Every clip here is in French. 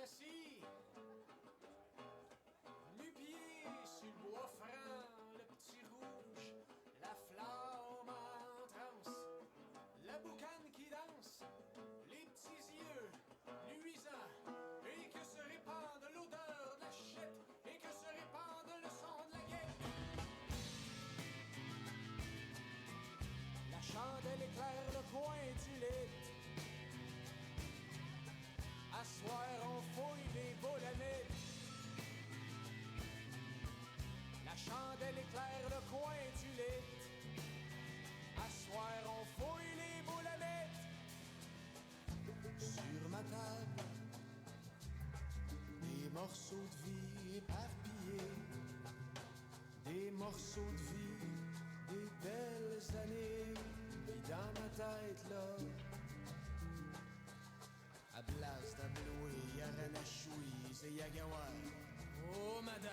assis, nu-pied sur le bois franc, le petit rouge, la flamme en transe, la boucane qui danse, les petits yeux luisants, et que se répande l'odeur de la chute, et que se répande le son de la guette. La chandelle éclaire le coin du lit. À soir, on fouille les boulamites. La chandelle éclaire le coin du lit. À soir, on fouille les boulamites. Sur ma table, des morceaux de vie éparpillés. Des morceaux de vie, des belles années. Puis dans ma tête, là, à Blas d'Abloué, Yaranachoui, et Yagawar. Oh, madame!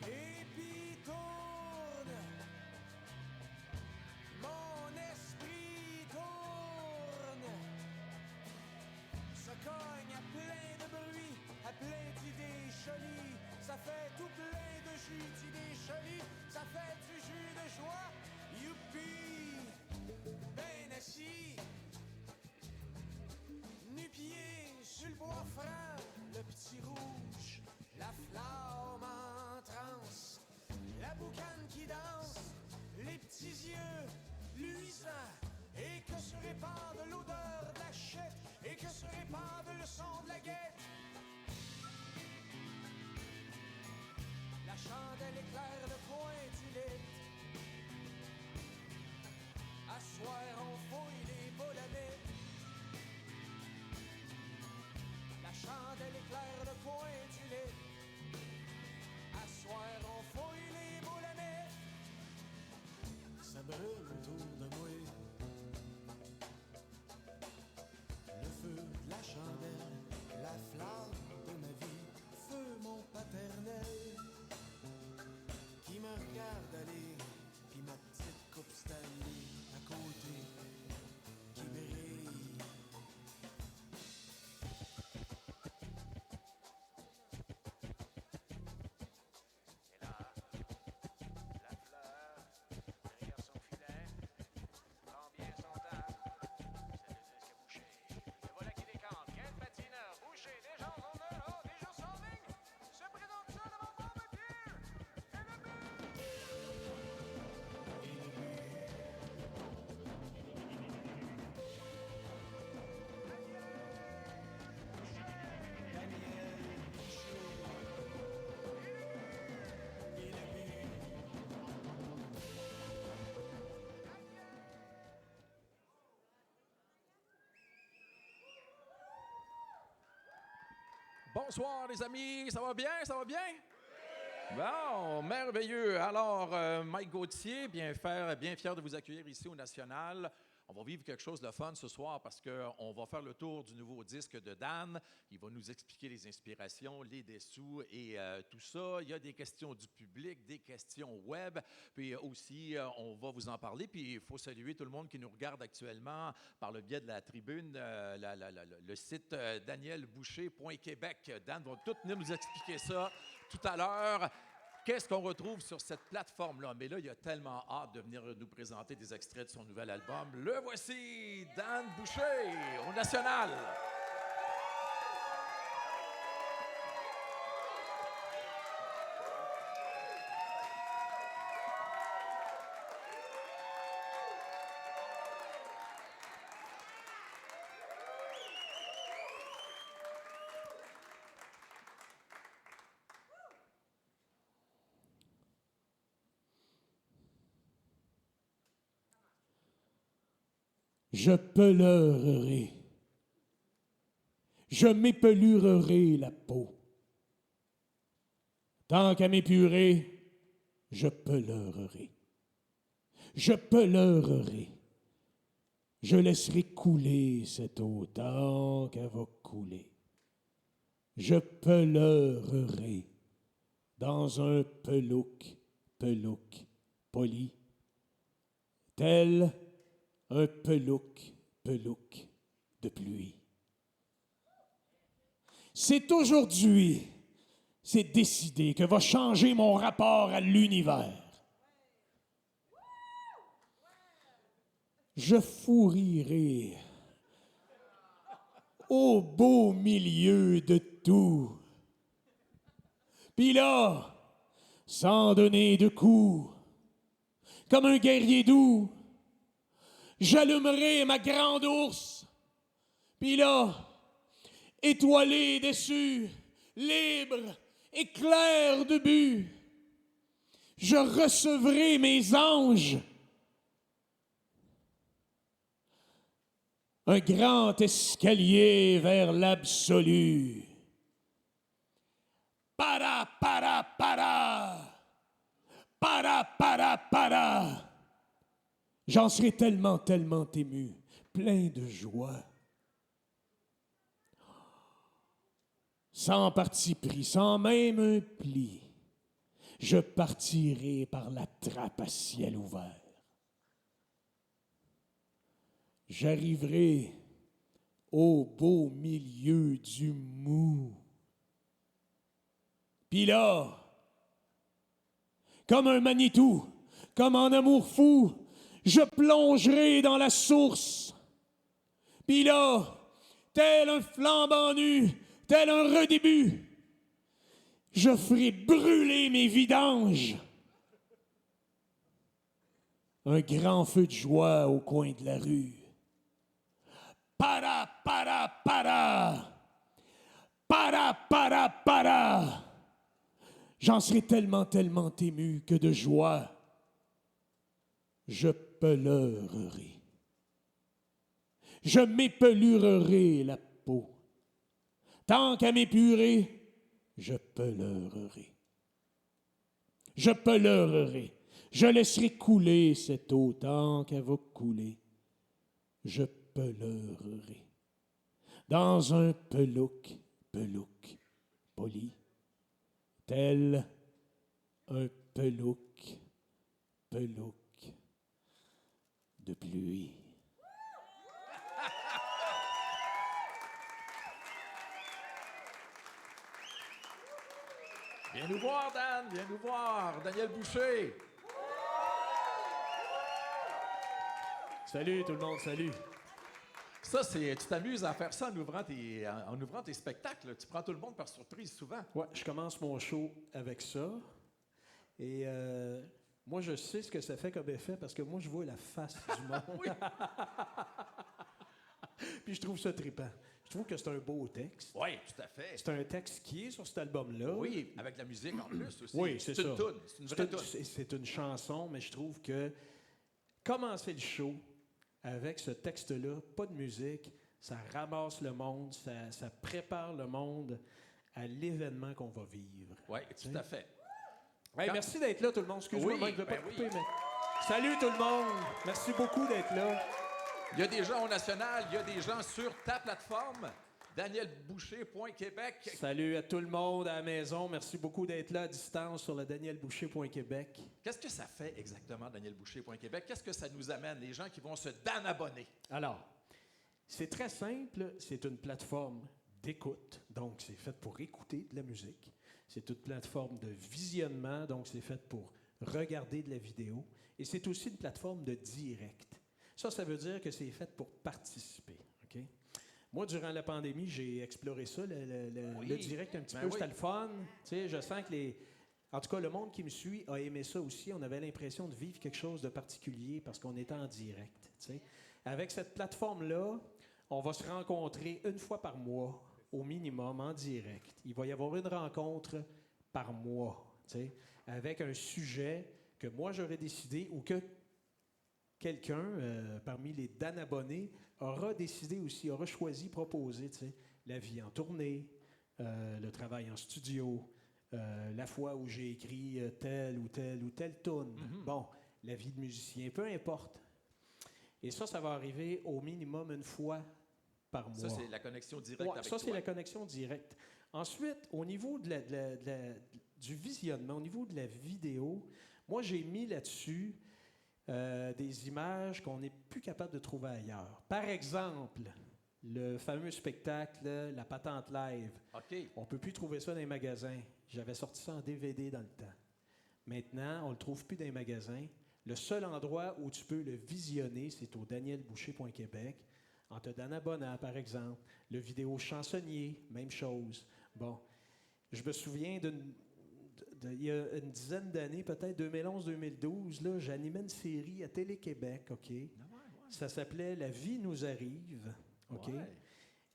Et puis tourne, mon esprit tourne, se cogne à plein de bruit, à plein d'idées jolies, ça fait tout plein de jus d'idées jolies, ça fait du jus de joie, youpi, ben assis. Nu-pied sur le bois franc, le petit rouge, la flamme en transe, la boucane qui danse, les petits yeux luisants, et que se répande l'odeur de la chute, et que se répande le son de la guette. La chandelle éclaire le coin du lit. À soir, on fouille les boulamites. La chandelle éclaire le coin du lit. À soir, on fouille les boulamites. Ça brûle autour de moi. Le feu de la chandelle, la flamme de ma vie. Feu mon paternel qui me regarde aller. Puis ma petite coupe Stanley à côté qui brille. Bonsoir les amis, ça va bien, ça va bien? Bon, merveilleux. Alors, Mike Gauthier, bien fier de vous accueillir ici au National. On va vivre quelque chose de fun ce soir parce qu'on va faire le tour du nouveau disque de Dan. Il va nous expliquer les inspirations, les dessous et tout ça. Il y a des questions du public, des questions web. Puis aussi, on va vous en parler. Puis il faut saluer tout le monde qui nous regarde actuellement par le biais de la tribune, le site danielboucher.québec. Dan va tout venir nous expliquer ça tout à l'heure. Qu'est-ce qu'on retrouve sur cette plateforme-là? Mais là, il a tellement hâte de venir nous présenter des extraits de son nouvel album. Le voici, Dan Boucher, au National. Je peleurerai, je m'épelurerai la peau. Tant qu'à m'épurer, je peleurerai. Je peleurerai, je laisserai couler cette eau tant qu'elle va couler. Je peleurerai dans un pelouc poli, tel un pelouc de pluie. C'est aujourd'hui, c'est décidé que va changer mon rapport à l'univers. Je fourrirai au beau milieu de tout. Puis là, sans donner de coups, comme un guerrier doux, j'allumerai ma grande ours. Puis là, étoilé, déçu, libre et clair de but, je recevrai mes anges. Un grand escalier vers l'absolu. Para, para, para. Para, para, para. J'en serai tellement, tellement ému, plein de joie. Sans parti pris, sans même un pli, je partirai par la trappe à ciel ouvert. J'arriverai au beau milieu du mou. Puis là, comme un Manitou, comme en amour fou, je plongerai dans la source. Puis là, tel un flambant nu, tel un redébut, je ferai brûler mes vidanges. Un grand feu de joie au coin de la rue. Para, para, para. Para, para, para. J'en serai tellement, tellement ému que de joie, je pleurerai. Je m'épelurerai la peau. Tant qu'à m'épurer, je pleurerai. Je pleurerai. Je laisserai couler cette eau tant qu'elle va couler. Je pleurerai. Dans un pelouc poli, tel un pelouc de pluie. Viens nous voir, Dan, viens nous voir. Daniel Boucher. Salut tout le monde, salut. Ça, c'est, tu t'amuses à faire ça en ouvrant tes spectacles. Tu prends tout le monde par surprise souvent. Ouais, je commence mon show avec ça. Et moi, je sais ce que ça fait comme effet parce que moi, je vois la face du monde. Puis je trouve ça trippant. Je trouve que c'est un beau texte. Oui, tout à fait. C'est un texte qui est sur cet album-là. Oui, avec la musique en plus aussi. Oui, c'est ça. Une toune, c'est une vraie toune. C'est une chanson, mais je trouve que commencer le show avec ce texte-là, pas de musique, ça ramasse le monde, ça prépare le monde à l'événement qu'on va vivre. Oui, tout à fait. Hey, merci d'être là, tout le monde. Excuse-moi, Oui, Mike, je ne veux pas ben couper, oui. mais... Salut tout le monde! Merci beaucoup d'être là. Il y a des gens au national, il y a des gens sur ta plateforme, danielboucher.québec. Salut à tout le monde à la maison. Merci beaucoup d'être là à distance sur le danielboucher.québec. Qu'est-ce que ça fait exactement, danielboucher.québec? Qu'est-ce que ça nous amène, les gens qui vont se abonner? Alors, c'est très simple. C'est une plateforme d'écoute. Donc, c'est fait pour écouter de la musique. C'est une plateforme de visionnement. Donc, c'est fait pour regarder de la vidéo. Et c'est aussi une plateforme de direct. Ça veut dire que c'est fait pour participer. Okay? Moi, durant la pandémie, j'ai exploré ça, le direct un petit peu. C'était le fun. Tu sais, je sens que en tout cas, le monde qui me suit a aimé ça aussi. On avait l'impression de vivre quelque chose de particulier parce qu'on était en direct. Tu sais. Avec cette plateforme-là, on va se rencontrer une fois par mois, au minimum, en direct. Il va y avoir une rencontre par mois, tu sais, avec un sujet que moi, j'aurais décidé ou que quelqu'un, parmi les Dan abonnés, aura décidé aussi, aura choisi, proposé, tu sais, la vie en tournée, le travail en studio, la fois où j'ai écrit telle ou telle tune. Mm-hmm. Bon, la vie de musicien, peu importe. Et ça va arriver au minimum une fois par mois. Ça, c'est la connexion directe avec ça, toi. c'est la connexion directe. Ensuite, au niveau du visionnement, au niveau de la vidéo, moi, j'ai mis là-dessus des images qu'on n'est plus capable de trouver ailleurs. Par exemple, Le fameux spectacle, La Patente Live. OK. On ne peut plus trouver ça dans les magasins. J'avais sorti ça en DVD dans le temps. Maintenant, on ne le trouve plus dans les magasins. Le seul endroit où tu peux le visionner, c'est au danielboucher.québec, en te donnant abonnement, par exemple. Le vidéo chansonnier, même chose. Bon, je me souviens il y a une dizaine d'années, peut-être 2011-2012, là, j'animais une série à Télé-Québec, OK? Ça s'appelait « La vie nous arrive », OK? Ouais.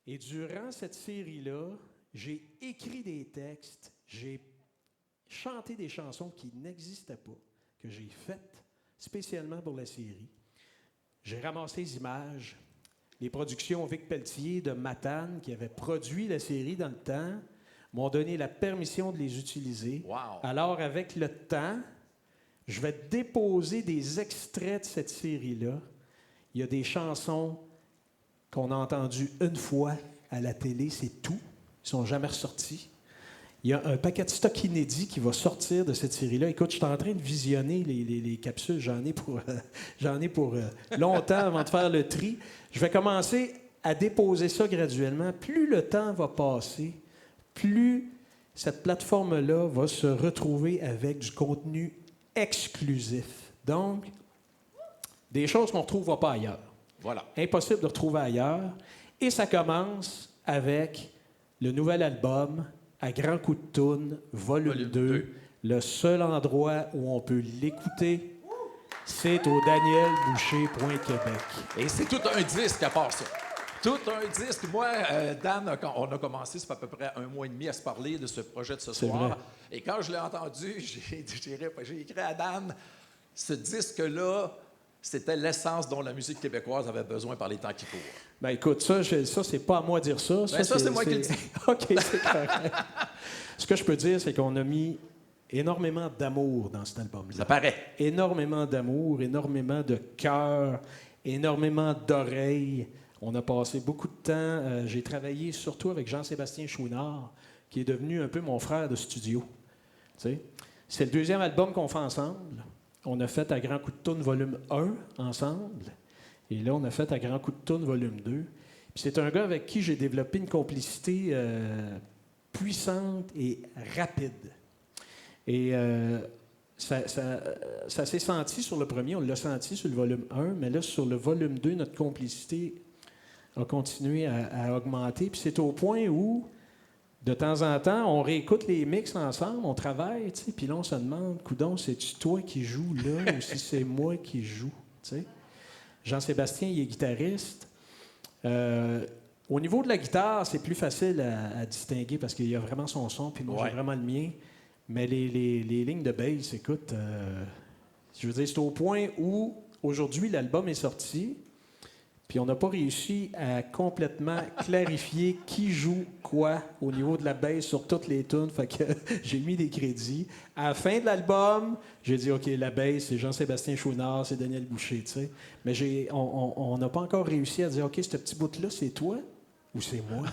Et durant cette série-là, j'ai écrit des textes, j'ai chanté des chansons qui n'existaient pas, que j'ai faites spécialement pour la série. J'ai ramassé les images. Les productions Vic Pelletier de Matane, qui avaient produit la série dans le temps, m'ont donné la permission de les utiliser. Wow. Alors, avec le temps, je vais déposer des extraits de cette série-là. Il y a des chansons qu'on a entendues une fois à la télé, c'est tout. Ils ne sont jamais ressortis. Il y a un paquet de stock inédit qui va sortir de cette série-là. Écoute, je suis en train de visionner les capsules. J'en ai pour longtemps avant de faire le tri. Je vais commencer à déposer ça graduellement. Plus le temps va passer, plus cette plateforme-là va se retrouver avec du contenu exclusif. Donc, des choses qu'on ne retrouvera pas ailleurs. Voilà. Impossible de retrouver ailleurs. Et ça commence avec le nouvel album À grands coups de toune, volume 2. Le seul endroit où on peut l'écouter, c'est au danielboucher.québec. Et c'est tout un disque à part ça. Tout un disque. Moi, Dan, quand on a commencé, ça fait à peu près 1 mois et demi à se parler de ce projet de ce C'est soir. vrai. Et quand je l'ai entendu, j'ai écrit à Dan, ce disque-là, c'était l'essence dont la musique québécoise avait besoin par les temps qui courent. Ben écoute, ça c'est pas à moi de dire ça. Ben, ça, c'est moi qui le dis. OK, c'est correct. Ce que je peux dire, c'est qu'on a mis énormément d'amour dans cet album-là. Ça paraît. Énormément d'amour, énormément de cœur, énormément d'oreilles. On a passé beaucoup de temps. J'ai travaillé surtout avec Jean-Sébastien Chouinard, qui est devenu un peu mon frère de studio. Tu sais? C'est le 2e album qu'on fait ensemble. On a fait À grands coups de toune volume 1 ensemble. Et là, on a fait À grands coups de toune volume 2. Puis c'est un gars avec qui j'ai développé une complicité puissante et rapide. Et ça s'est senti sur le premier, on l'a senti sur le volume 1, mais là, sur le volume 2, notre complicité a continué à augmenter. Puis c'est au point où, de temps en temps, on réécoute les mix ensemble, on travaille, tu sais, puis là, on se demande, coudonc, c'est-tu toi qui joues là ou si c'est moi qui joue, tu sais? Jean-Sébastien, il est guitariste. Au niveau de la guitare, c'est plus facile à distinguer parce qu'il y a vraiment son son, puis moi, j'ai vraiment le mien. Mais les lignes de bass, écoute, je veux dire, c'est au point où, aujourd'hui, l'album est sorti, puis on n'a pas réussi à complètement clarifier qui joue quoi au niveau de la bass sur toutes les tunes. Fait que j'ai mis des crédits. À la fin de l'album, j'ai dit, OK, la bass, c'est Jean-Sébastien Chouinard, c'est Daniel Boucher, tu sais. Mais on n'a pas encore réussi à dire, OK, ce petit bout-là, c'est toi ou c'est moi?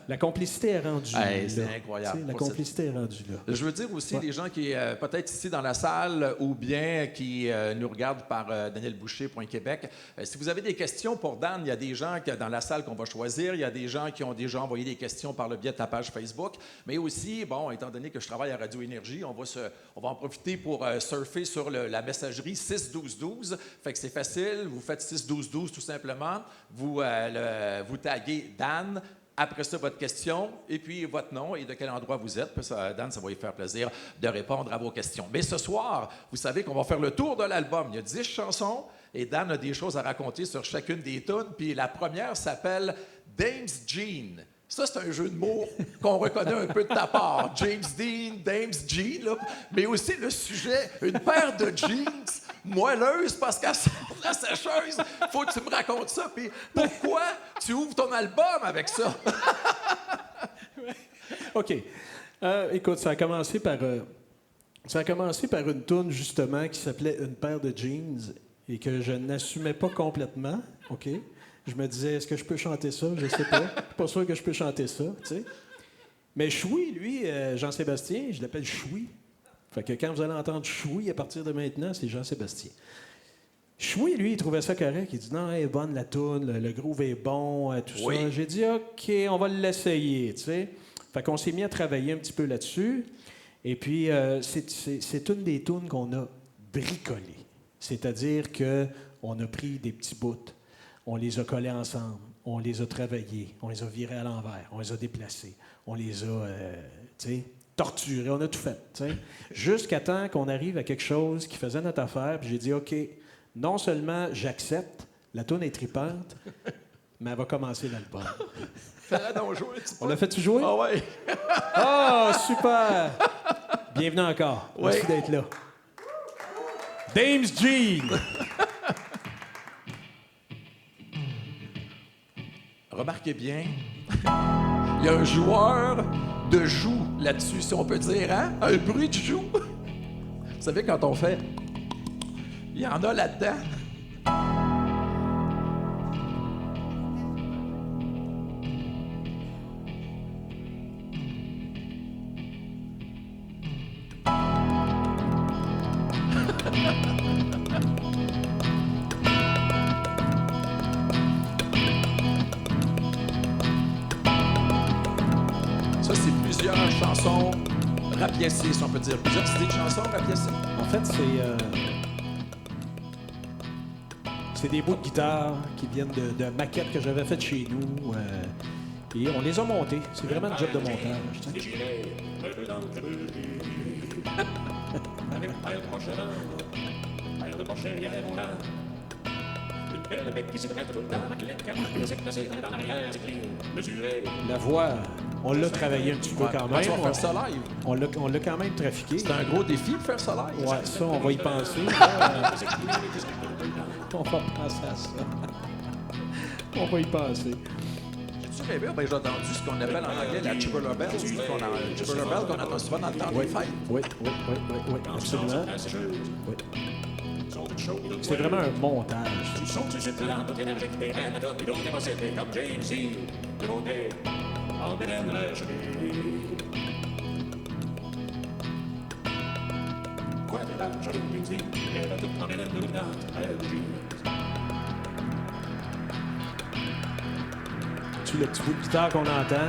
La complicité est rendue là. C'est incroyable. La complicité est rendue là. Je veux dire aussi, les gens qui, peut-être ici dans la salle ou bien qui nous regardent par danielboucher.québec, si vous avez des questions pour Dan, il y a des gens dans la salle qu'on va choisir, il y a des gens qui ont déjà envoyé des questions par le biais de ta page Facebook, mais aussi, bon, étant donné que je travaille à Radio Énergie, on va en profiter pour surfer sur la messagerie 61212. Fait que c'est facile, vous faites 61212 tout simplement, vous taguez Dan. Après ça, votre question, et puis votre nom et de quel endroit vous êtes. Puis ça, Dan, ça va lui faire plaisir de répondre à vos questions. Mais ce soir, vous savez qu'on va faire le tour de l'album. Il y a 10 chansons et Dan a des choses à raconter sur chacune des tunes. Puis la première s'appelle Dame's Jean. Ça, c'est un jeu de mots qu'on reconnaît un peu de ta part. James Dean, Dame's Jean, là. Mais aussi le sujet, une paire de jeans moelleuse parce qu'elle sort de la sécheuse. Faut que tu me racontes ça. Puis pourquoi tu ouvres ton album avec ça? OK. Écoute, ça a commencé par une toune, justement, qui s'appelait Une paire de jeans et que je n'assumais pas complètement. OK? Je me disais, est-ce que je peux chanter ça? Je sais pas. Je suis pas sûr que je peux chanter ça, tu sais. Mais Choui, lui, Jean-Sébastien, je l'appelle Choui. Fait que quand vous allez entendre Choui à partir de maintenant, c'est Jean-Sébastien. Choui, lui, il trouvait ça correct. Il dit non, elle est bonne la toune, le groove est bon, tout Oui. ça. J'ai dit OK, on va l'essayer, tu sais. Fait qu'on s'est mis à travailler un petit peu là-dessus. Et puis, c'est une des tounes qu'on a bricolées. C'est-à-dire qu'on a pris des petits bouts, on les a collés ensemble, on les a travaillés, on les a virés à l'envers, on les a déplacés, on les a, tu sais, torturés, on a tout fait, tu sais. Jusqu'à temps qu'on arrive à quelque chose qui faisait notre affaire, puis j'ai dit OK. Non seulement j'accepte, la toune est tripante, mais elle va commencer l'album. Fais-la donc jouer, tu On l'a fait-tu jouer? Ah ouais. Oh, super! Bienvenue encore. Oui. Merci d'être là. Dames Jean! Remarquez bien, il y a un joueur de joue là-dessus, si on peut dire, hein? Un bruit de joue. Vous savez, quand on fait... Il y en a là-dedans. Ça, c'est plusieurs chansons rapiacées, si on peut dire. Plusieurs idées de chansons rapiacées. En fait, c'est des bouts de guitare qui viennent de maquettes que j'avais faites chez nous. Et on les a montés. C'est vraiment un job de montage. Tu sais. La voix, on l'a travaillé un petit peu quand même. Tu vas faire ça live. On l'a quand même trafiqué. C'est un gros défi de faire ça live. Ouais, ça, on va y penser. On va penser à ça. On va y penser. J'ai-tu rêvé? Ben, j'ai entendu ce qu'on appelle en anglais la Tubular Bell. Tubular Bell qu'on entend souvent dans le temps des fêtes. Oui, absolument. Oui. C'est vraiment un montage. Tu le petit bout de guitare qu'on entend.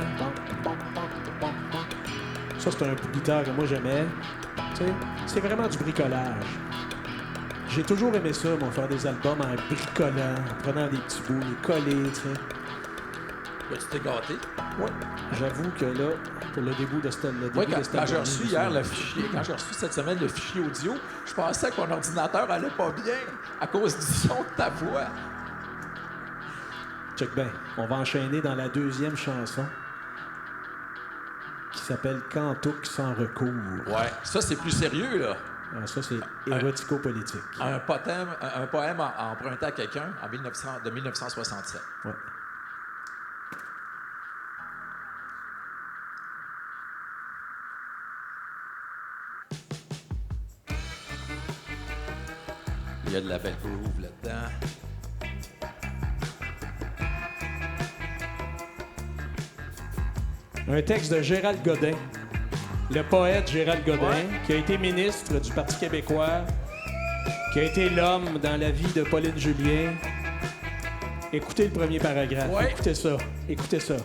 Ça, c'est un bout de guitare que moi j'aimais. Tu sais, c'est vraiment du bricolage. J'ai toujours aimé ça, moi, faire des albums en bricolant, en prenant des petits bouts, les coller, tu sais. Là, tu t'es gâté. Oui. J'avoue que là, pour le début de cette album... Oui, quand j'ai reçu hier le fichier, quand j'ai reçu cette semaine le fichier audio, je pensais que mon ordinateur allait pas bien à cause du son de ta voix. Check bien. On va enchaîner dans la deuxième chanson qui s'appelle Cantouk sans recours. Ouais, ça, c'est plus sérieux, là. Ah, ça, c'est érotico-politique. Un poème emprunté à quelqu'un de 1967. Ouais. Il y a de la belle groove là-dedans. Un texte de Gérald Godin, le poète Gérald Godin, Ouais. qui a été ministre du Parti québécois, qui a été l'homme dans la vie de Pauline Julien. Écoutez le premier paragraphe. Ouais. Écoutez ça. Écoutez ça.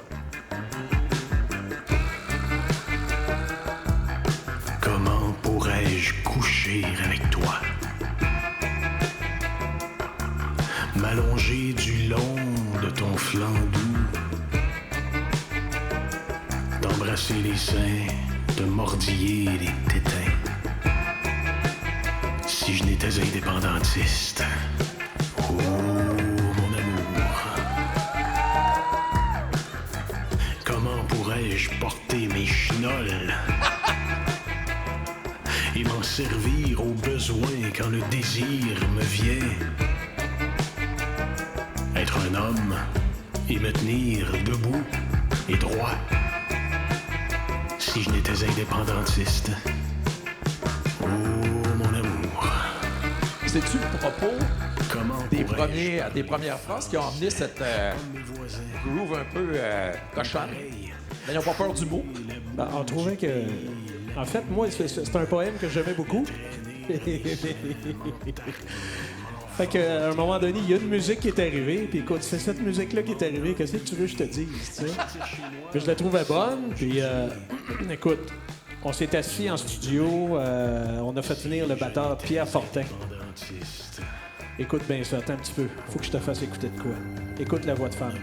Comment pourrais-je coucher avec toi? M'allonger du long de ton flanc doux, t'embrasser les seins, te mordiller les tétins. Si je n'étais indépendantiste, oh mon amour, comment pourrais-je porter mes chinolles et m'en servir au besoin quand le désir me vient? Être un homme et me tenir debout et droit si je n'étais indépendantiste. Oh mon amour, C'est-tu le propos comment des pourrais-je premières phrases qui ont emmené cette mes voisins groove un peu cochonne? Mais ils n'ont pas peur du mot. Ben, on trouvait que... En fait, moi, c'est un poème que j'aimais beaucoup. Fait qu'à un moment donné, il y a une musique qui est arrivée, puis écoute, c'est cette musique-là qui est arrivée, qu'est-ce que tu veux que je te dise, tu sais? Puis je la trouvais bonne, puis écoute, on s'est assis en studio, on a fait venir le batteur Pierre Fortin. Écoute bien ça, attends un petit peu, faut que je te fasse écouter de quoi. Écoute la voix de femme.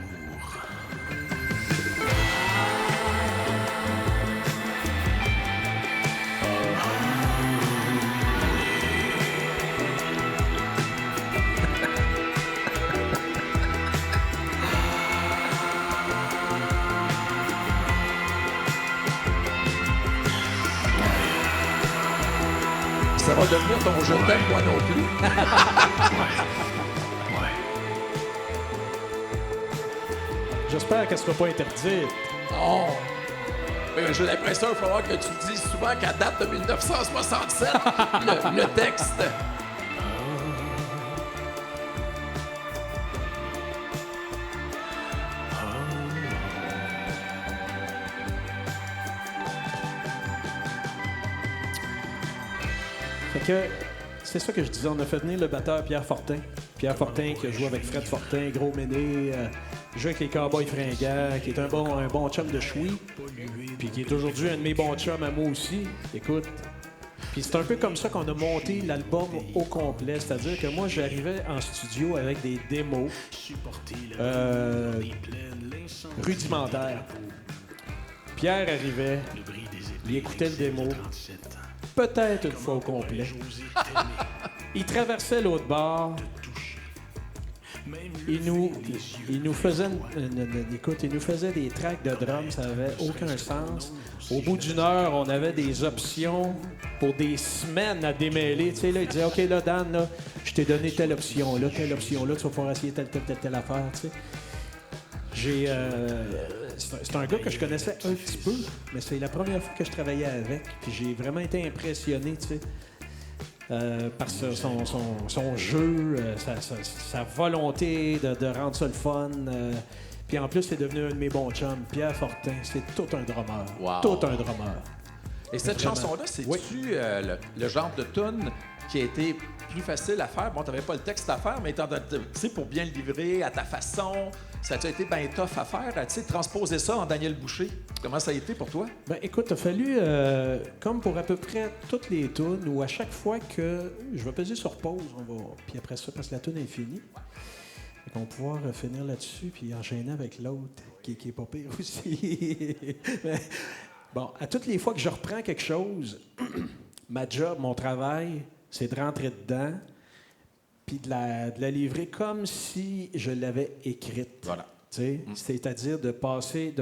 Ça va devenir ton je t'aime, moi non plus. J'espère qu'elle sera pas interdite. Non. Mais j'ai l'impression qu'il va falloir que tu dises souvent qu'à date de 1967, le texte. Fait que c'est ça que je disais, on a fait venir le batteur Pierre Fortin. Pierre Fortin qui a joué avec Fred Fortin, Gros Méné, joué avec les Cowboys Fringants, qui est un bon chum de choui, puis qui est aujourd'hui un de mes bons chums à moi aussi. Écoute, puis c'est un peu comme ça qu'on a monté l'album au complet, c'est-à-dire que moi j'arrivais en studio avec des démos rudimentaires. Pierre arrivait, il écoutait le démo, peut-être une fois au complet. Il traversait l'autre bord. Il nous faisait écoute, il nous faisait des tracks de drum, ça n'avait aucun sens. Au bout d'une heure, on avait des options pour des semaines à démêler. Tu sais, là, il disait, OK, là, Dan, là, je t'ai donné telle option, là, tu vas pouvoir essayer telle affaire, tu sais. C'est un gars que je connaissais un petit peu, mais c'est la première fois que je travaillais avec. Puis j'ai vraiment été impressionné, tu sais, par son jeu, sa volonté de rendre ça le fun. Puis en plus, c'est devenu un de mes bons chums. Pierre Fortin, c'est tout un drummer. Wow. Tout un drummer. Et cette Vraiment. chanson-là, c'est-tu Oui. le genre de tune qui a été plus facile à faire? Bon, t'avais pas le texte à faire, mais tu sais, pour bien le livrer à ta façon, ça a été bien tough à faire, tu sais, transposer ça en Daniel Boucher. Comment ça a été pour toi? Ben écoute, il a fallu, comme pour à peu près toutes les tunes, où à chaque fois que je vais peser sur pause, puis après ça, parce que la tune est finie, on va pouvoir finir là-dessus, puis enchaîner avec l'autre, qui est pas pire aussi. Mais, bon, à toutes les fois que je reprends quelque chose, ma job, mon travail, c'est de rentrer dedans, puis de la livrer comme si je l'avais écrite. Voilà. Tu sais, c'est-à-dire de passer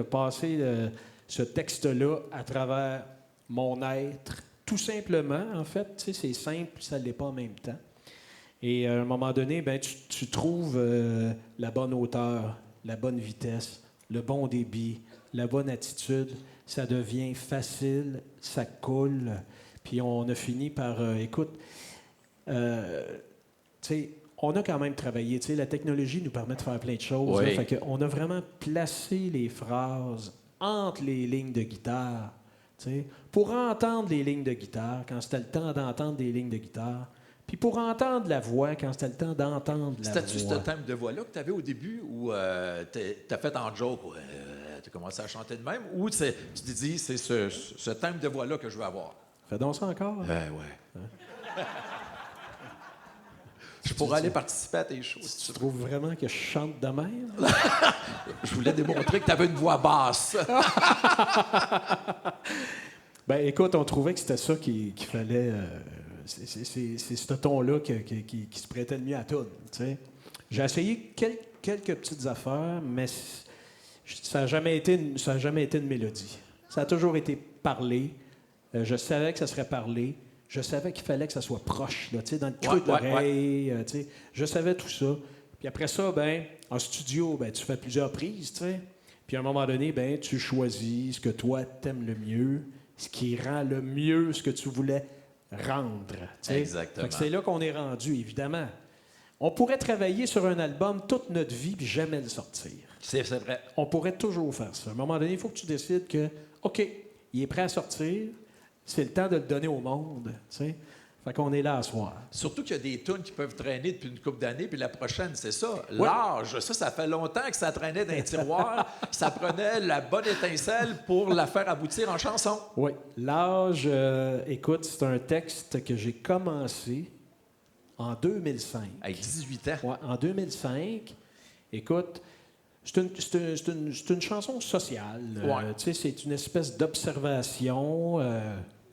ce texte-là à travers mon être, tout simplement, en fait. Tu sais, c'est simple, ça ne l'est pas en même temps. Et à un moment donné, ben, tu trouves la bonne hauteur, la bonne vitesse, le bon débit, la bonne attitude. Ça devient facile, ça coule. Puis on a fini par, écoute, tu sais, on a quand même travaillé. Tu sais, la technologie nous permet de faire plein de choses. Oui. Fait qu'on a vraiment placé les phrases entre les lignes de guitare, tu sais, pour entendre les lignes de guitare, quand c'était le temps d'entendre des lignes de guitare, puis pour entendre la voix, quand c'était le temps d'entendre la voix. C'était-tu ce thème de voix-là que tu avais au début ou t'as fait en joke, tu as commencé à chanter de même, ou tu t'es dit, c'est ce thème de voix-là que je veux avoir? Fais donc ça encore. Ouais. Je pourrais aller participer à tes shows. Si Tu trouves vraiment que je chante de même? Je voulais démontrer que tu avais une voix basse. Ben écoute, on trouvait que c'était ça qu'il fallait. C'est ce ton-là qui se prêtait le mieux à tout. J'ai essayé quelques petites affaires, mais ça n'a jamais été une mélodie. Ça a toujours été parlé. Je savais que ça serait parlé. Je savais qu'il fallait que ça soit proche, là, dans le creux de l'oreille. Je savais tout ça. Puis après ça, ben, en studio, ben, tu fais plusieurs prises. T'sais. Puis à un moment donné, ben, tu choisis ce que toi t'aimes le mieux, ce qui rend le mieux ce que tu voulais rendre. T'sais. Exactement. Fait que c'est là qu'on est rendu, évidemment. On pourrait travailler sur un album toute notre vie puis jamais le sortir. C'est vrai. On pourrait toujours faire ça. À un moment donné, il faut que tu décides que, OK, il est prêt à sortir, c'est le temps de le donner au monde. T'sais. Fait qu'on est là à soir. Surtout qu'il y a des tunes qui peuvent traîner depuis une couple d'années, puis la prochaine, c'est ça. L'âge, ça fait longtemps que ça traînait dans un tiroir. Ça prenait la bonne étincelle pour la faire aboutir en chanson. Oui. L'âge, écoute, c'est un texte que j'ai commencé en 2005. Avec 18 ans. Ouais, en 2005. Écoute, c'est une chanson sociale. Ouais. Tu sais, c'est une espèce d'observation.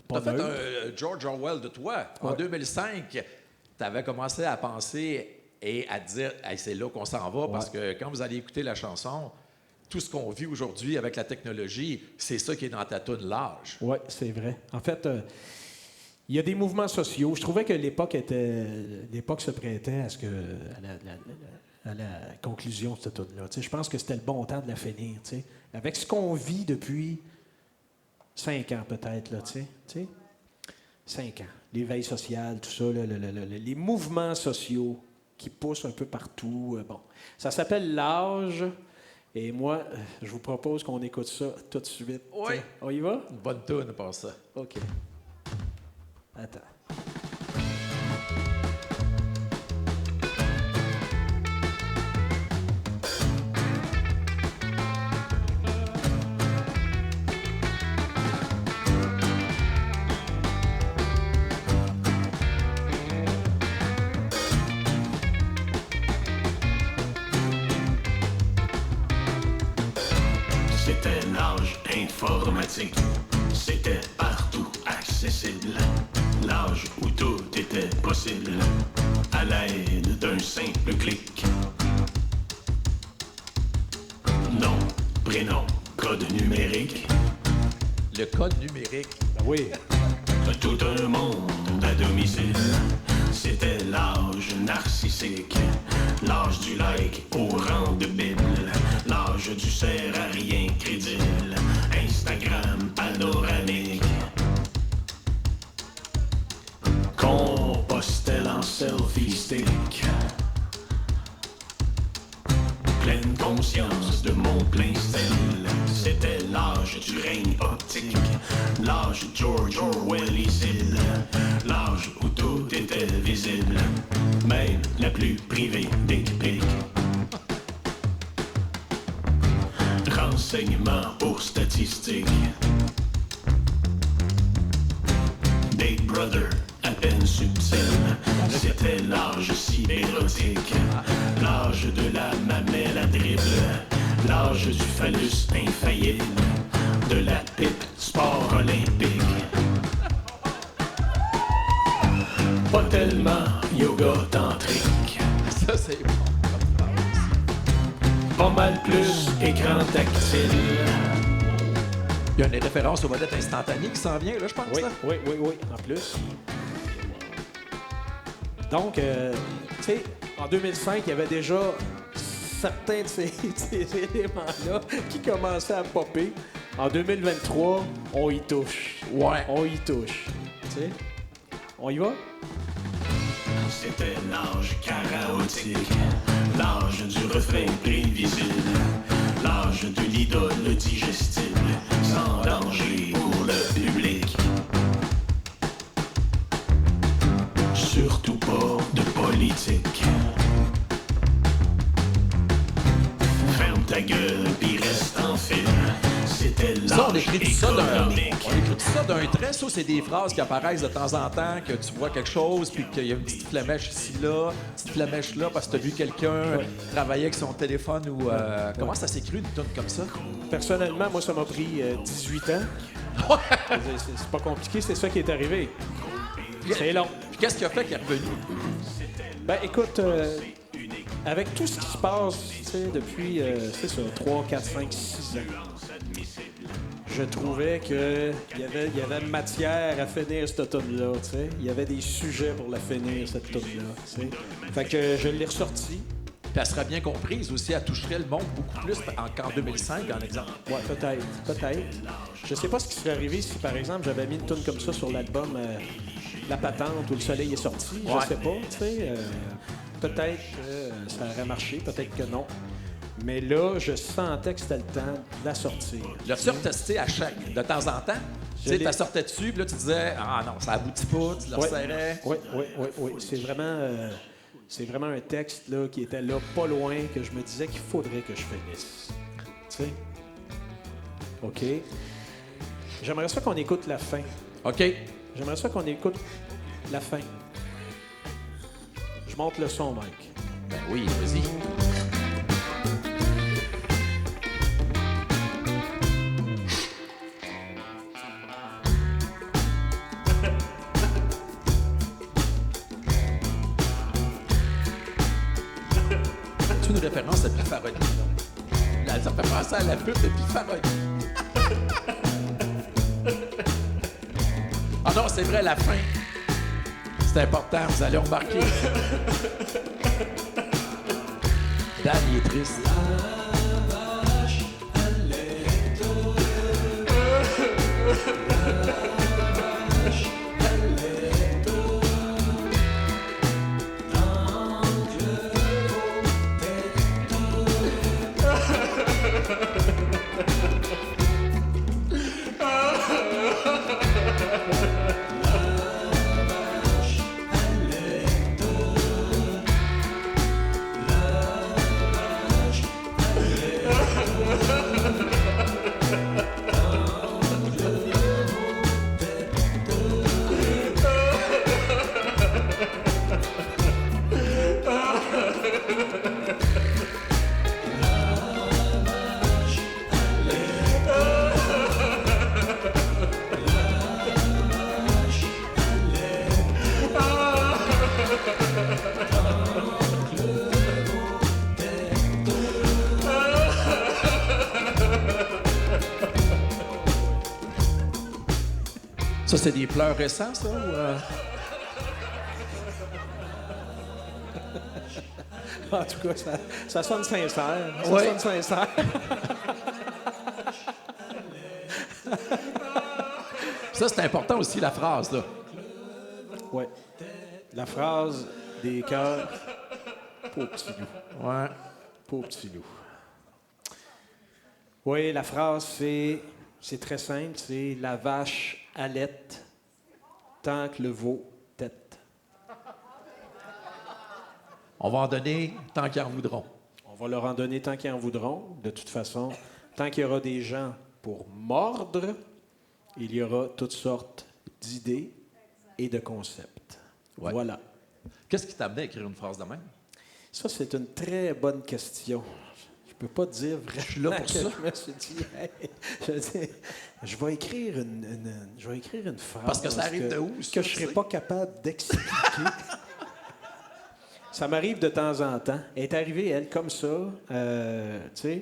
Tu as fait un George Orwell de toi. En 2005, tu avais commencé à penser et à te dire hey, c'est là qu'on s'en va, parce que quand vous allez écouter la chanson, tout ce qu'on vit aujourd'hui avec la technologie, c'est ça qui est dans ta toune l'âge. Oui, c'est vrai. En fait, il y a des mouvements sociaux. Je trouvais que l'époque se prêtait à la conclusion de cette toune-là. Tu sais, je pense que c'était le bon temps de la finir. Tu sais. Avec ce qu'on vit depuis 5 ans peut-être, là, tu sais. 5 ans. L'éveil social, tout ça, les mouvements sociaux qui poussent un peu partout. Bon, ça s'appelle l'âge. Et moi, je vous propose qu'on écoute ça tout de suite. Oui. On y va? Une bonne toune pour ça. OK. Attends. C'était l'âge informatique, c'était partout accessible. L'âge où tout était possible, à l'aide d'un simple clic. Nom, prénom, code numérique. Le code numérique. Ben oui. Tout un monde à domicile. C'était l'âge narcissique, l'âge du like au rang de Bible, l'âge du sert à rien crédible, Instagram panoramique. Compostelle en selfie stick. Pleine conscience de mon plein style. C'était l'âge du règne optique, l'âge George Orwellicide, l'âge où tout était visible, même la plus privée des pics. Renseignements pour statistiques. Big Brother, à peine subtil, c'était l'âge cyberotique, l'âge de la mamelle à dribble, l'âge du phallus infaillible, de la pipe sport olympique. Pas tellement yoga tantrique, Ça, c'est bon. pas mal plus écran tactile. Il y a une référence aux vedettes instantanées qui s'en vient, là, je pense. Oui, là. oui, oui, oui, en plus. Donc, tu sais, en 2005, il y avait déjà certains de ces éléments-là qui commençaient à popper. En 2023, on y touche. Ouais. On y touche. Tu sais? On y va? C'était l'âge karaotique, l'âge du refrain prévisible, l'âge de l'idole digestible, sans danger pour le public. Surtout pas de politique. Ferme ta gueule pis reste en film. C'était Ça, on l'âge écrit tout ça économique. d'un trait. Ça, c'est des phrases qui apparaissent de temps en temps, que tu vois quelque chose, puis qu'il y a une petite flamèche ici, là, une petite flamèche là, parce que tu as vu quelqu'un travailler avec son téléphone ou... Comment ça s'écrit, une tonne comme ça? Personnellement, moi, ça m'a pris 18 ans. C'est pas compliqué, c'est ça qui est arrivé. C'est long. Puis qu'est-ce qu'il a fait qu'il est revenu? Ben, écoute, avec tout ce qui se passe, tu sais, depuis, c'est ça, 3, 4, 5, 6 ans, je trouvais qu'il y avait matière à finir cette automne-là, tu sais. Il y avait des sujets pour la finir, cette automne-là, tu sais. Fait que je l'ai ressorti. Puis elle sera bien comprise aussi, elle toucherait le monde beaucoup plus qu'en 2005, en exemple. Ouais, peut-être. Je sais pas ce qui serait arrivé si, par exemple, j'avais mis une tune comme ça sur l'album La Patente où le soleil est sorti. Ouais. Je sais pas, tu sais. Peut-être que ça aurait marché, peut-être que non. Mais là, je sentais que c'était le temps de la sortir. L'as-tu retesté de temps en temps? Tu sais, tu sortais dessus, puis là, tu disais, ah non, ça aboutit pas, tu le resserrais. Oui. C'est vraiment un texte là, qui était là, pas loin, que je me disais qu'il faudrait que je finisse. Tu sais? OK. J'aimerais ça qu'on écoute la fin. OK. J'aimerais ça qu'on écoute la fin. Je monte le son, Mike. Ben oui, vas-y. C'est une référence à Piffaroni. Là, ça fait penser à la pub de Piffaroni. Ah non, c'est vrai, la fin. C'est important, vous allez remarquer. Dan, il est triste. Ça, c'est des pleurs récents, ça? Ou En tout cas, ça sonne sincère. Ça Oui. sonne sincère. Ça, c'est important aussi, la phrase, là. Oui. La phrase des cœurs. Pauvre petit loup. Ouais. Pauvre petit loup. Oui, la phrase, c'est très simple. C'est « La vache allaite tant que le veau tète ». On va en donner tant qu'ils en voudront. On va leur en donner tant qu'ils en voudront. De toute façon, tant qu'il y aura des gens pour mordre, il y aura toutes sortes d'idées et de concepts. Ouais. Voilà. Qu'est-ce qui t'a amené à écrire une phrase de même? Ça, c'est une très bonne question. Je peux pas te dire vraiment. Je suis là pour que ça. Je me suis dit, hey, je vais écrire une phrase. Parce que ça arrive de où, que ça, je tu serais sais? pas capable d'expliquer. Ça m'arrive de temps en temps. Elle est arrivée, elle, comme ça. Tu